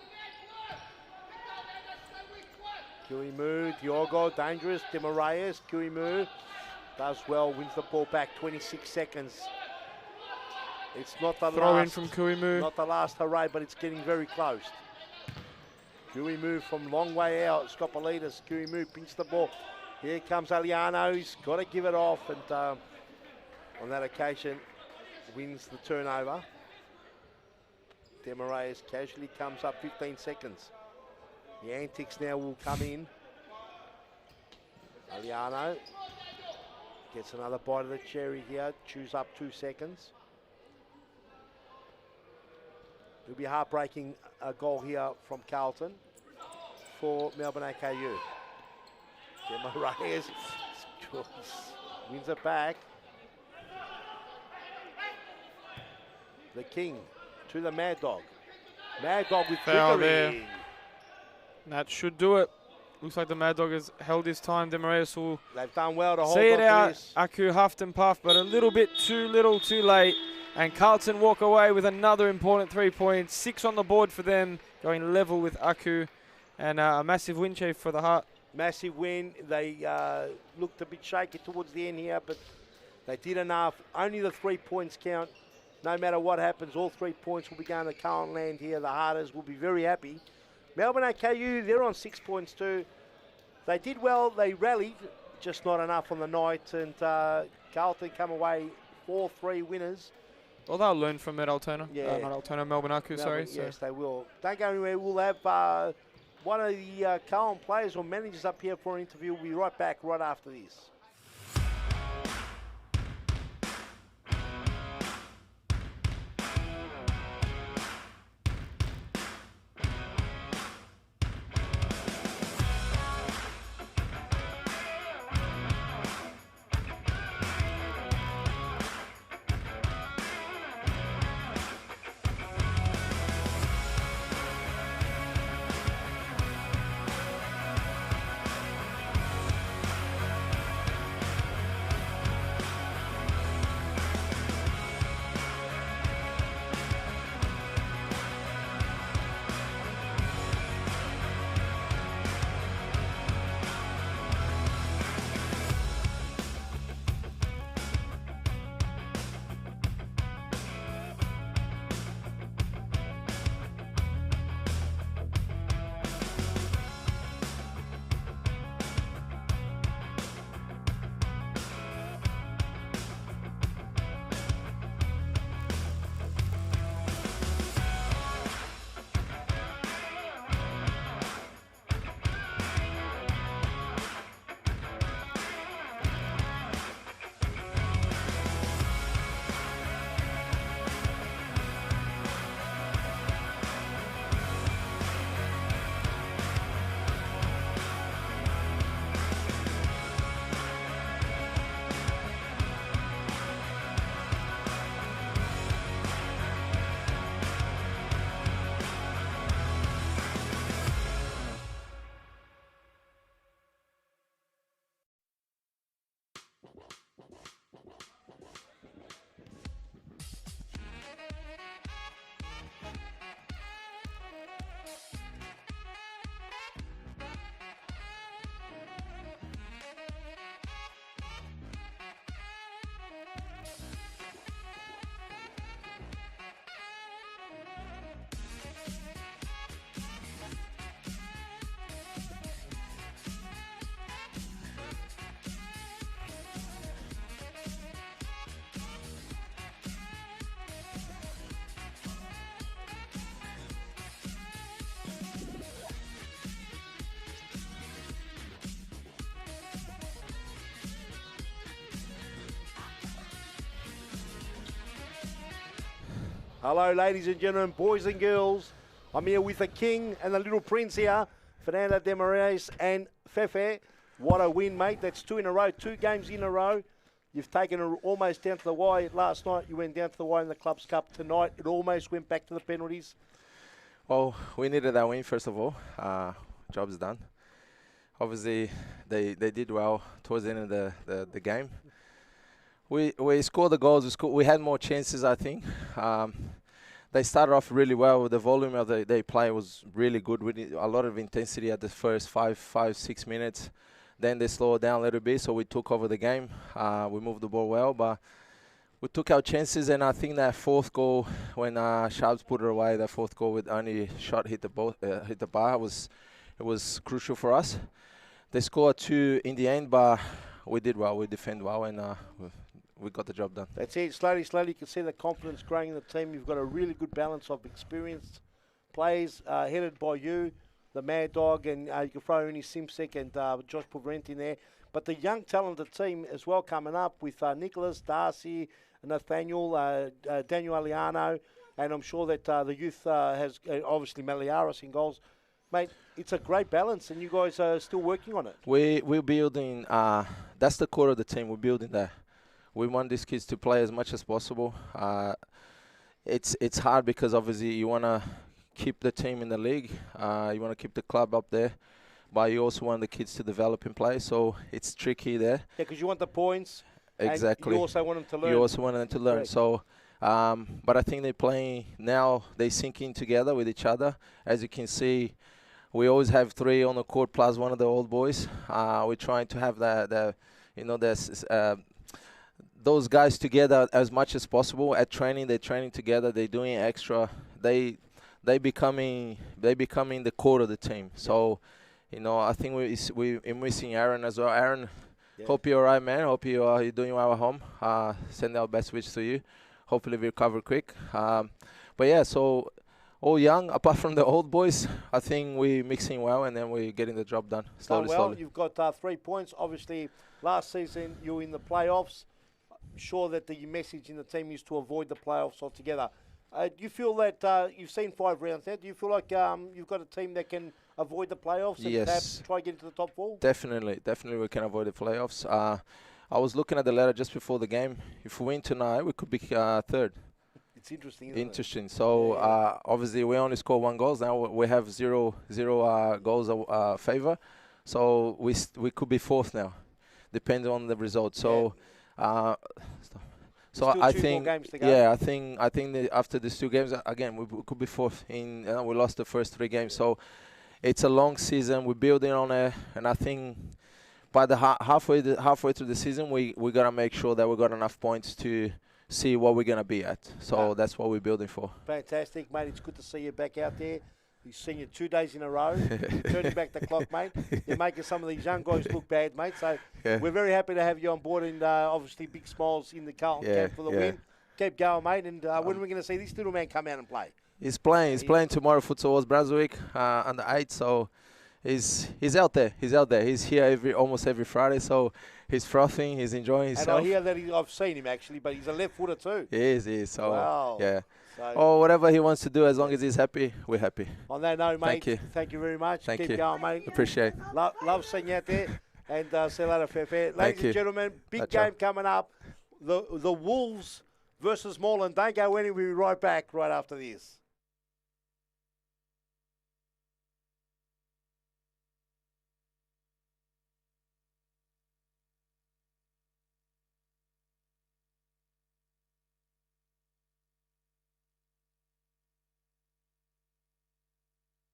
Speaker 1: Kiwimu, Diogo, dangerous. Demaraes, Kiwimu does well, wins the ball back. 26 seconds. It's not the
Speaker 2: Throw in
Speaker 1: last.
Speaker 2: from Kiwimu.
Speaker 1: Not the last hooray, but it's getting very close. Kiwimu from long way out. Skopolidis, Kiwimu pinch the ball. Here comes Aliano. He's got to give it off, and on that occasion, wins the turnover. Demaraes casually comes up 15 seconds. The antics now will come in. Aliano gets another bite of the cherry here. Chews up 2 seconds. It'll be a heartbreaking goal here from Carlton for Melbourne AKU. Demaraes wins it back. The King to the Mad Dog. Mad Dog with
Speaker 2: Foul
Speaker 1: trickery.
Speaker 2: there. That should do it. Looks like the Mad Dog has held his time. Demaraes will
Speaker 1: They've done well to hold
Speaker 2: see it
Speaker 1: on
Speaker 2: out.
Speaker 1: to this.
Speaker 2: Aku huffed and puffed, but a little bit too little, too late. And Carlton walk away with another important 3 points. 6 on the board for them, going level with Aku. And a massive win, Chief, for the Heart.
Speaker 1: Massive win. They looked a bit shaky towards the end here, but they did enough. Only the 3 points count. No matter what happens, all 3 points will be going to Carlton land here. The Hearters will be very happy. Melbourne AKU, they're on 6 points too. They did well. They rallied, just not enough on the night. And Carlton come away 4-3 winners.
Speaker 2: Well, they'll learn from it, Altona.
Speaker 1: Yeah.
Speaker 2: Not Altona, Melbourne Aku, sorry.
Speaker 1: Yes, they will. Don't go anywhere. We'll have one of the Carlton players or managers up here for an interview. We'll be right back right after this. Hello, ladies and gentlemen, boys and girls. I'm here with the King and the little prince here, Fernando Demaraes and Fefe. What a win, mate. That's 2 in a row, 2 games in a row. You've taken it almost down to the wire. Last night you went down to the wire in the Clubs Cup. Tonight it almost went back to the penalties.
Speaker 5: Well, we needed that win, first of all. Job's done. Obviously, they did well towards the end of the game. We scored the goals. We had more chances, I think. they started off really well. The volume of they play was really good with a lot of intensity at the first 6 minutes. Then they slowed down a little bit, so we took over the game. We moved the ball well, but we took our chances, and I think that fourth goal, when Sharps put it away, that fourth goal with only shot hit the bar, it was crucial for us. They scored 2 in the end, but we did well. We defend well, and we got the job done.
Speaker 1: That's it. Slowly, you can see the confidence growing in the team. You've got a really good balance of experienced players headed by you, the Mad Dog, and you can throw in Simsek and Josh Pavrent in there. But the young talented team as well coming up with Nicholas, Darcy, Nathaniel, Daniel Aliano, and I'm sure that the youth has obviously Maliaros in goals. Mate, it's a great balance, and you guys are still working on it.
Speaker 5: We're building, that's the core of the team, we're building that. We want these kids to play as much as possible. It's hard because obviously you want to keep the team in the league, you want to keep the club up there, but you also want the kids to develop and play, so it's tricky there.
Speaker 1: Yeah, because you want the points.
Speaker 5: Exactly.
Speaker 1: And you also want them to learn.
Speaker 5: You also want them to learn. Correct. So, but I think they're playing now, they sync in together with each other. As you can see, we always have 3 on the court plus one of the old boys. We're trying to have those guys together as much as possible. At training, they're training together. They're doing extra. They becoming the core of the team. So, I think we're missing Aaron as well. Aaron, hope you're all right, man. Hope you're doing well at home. Send our best wishes to you. Hopefully we recover quick. But yeah, so all young, apart from the old boys, I think we're mixing well, and then we're getting the job done slowly.
Speaker 1: You've got 3 points. Obviously, last season you were in the playoffs. I'm sure that the message in the team is to avoid the playoffs altogether. Do you feel that you've seen 5 rounds now? Do you feel like you've got a team that can avoid the playoffs and perhaps try to get into the top 4?
Speaker 5: Definitely we can avoid the playoffs. I was looking at the ladder just before the game. If we win tonight, we could be 3rd.
Speaker 1: It's interesting, isn't it?
Speaker 5: So obviously we only score 1 goal. Now we have zero goals favor. So we could be 4th now, depending on the result. So
Speaker 1: so
Speaker 5: I think
Speaker 1: games to go.
Speaker 5: I think that after these 2 games again we could be 4th. We lost the first 3 games. So it's a long season. We're building on it, and I think by the halfway through the season, we gotta make sure that we got enough points to see what we're gonna be at. So that's what we're building for.
Speaker 1: Fantastic, mate. It's good to see you back out there. We've seen you 2 days in a row. You're turning back the clock, mate. You're making some of these young guys look bad, mate. So we're very happy to have you on board, and obviously big smiles in the Carlton camp for the win. Keep going, mate. And when are we going to see this little man come out and play?
Speaker 5: He's playing tomorrow. Futsal was Brunswick under 8. So he's out there. He's here almost every Friday. So he's frothing. He's enjoying himself.
Speaker 1: And I hear that I've seen him actually, but he's a left footer too.
Speaker 5: He is. So
Speaker 1: wow.
Speaker 5: Yeah.
Speaker 1: So
Speaker 5: whatever he wants to do, as long as he's happy, we're happy.
Speaker 1: On that note, mate, thank you very much. Keep going, mate.
Speaker 5: Appreciate it.
Speaker 1: Love seeing you out there. And see you later, fair. Ladies and gentlemen, big game coming up. The Wolves versus Moreland. Don't go anywhere. We'll be right back right after this.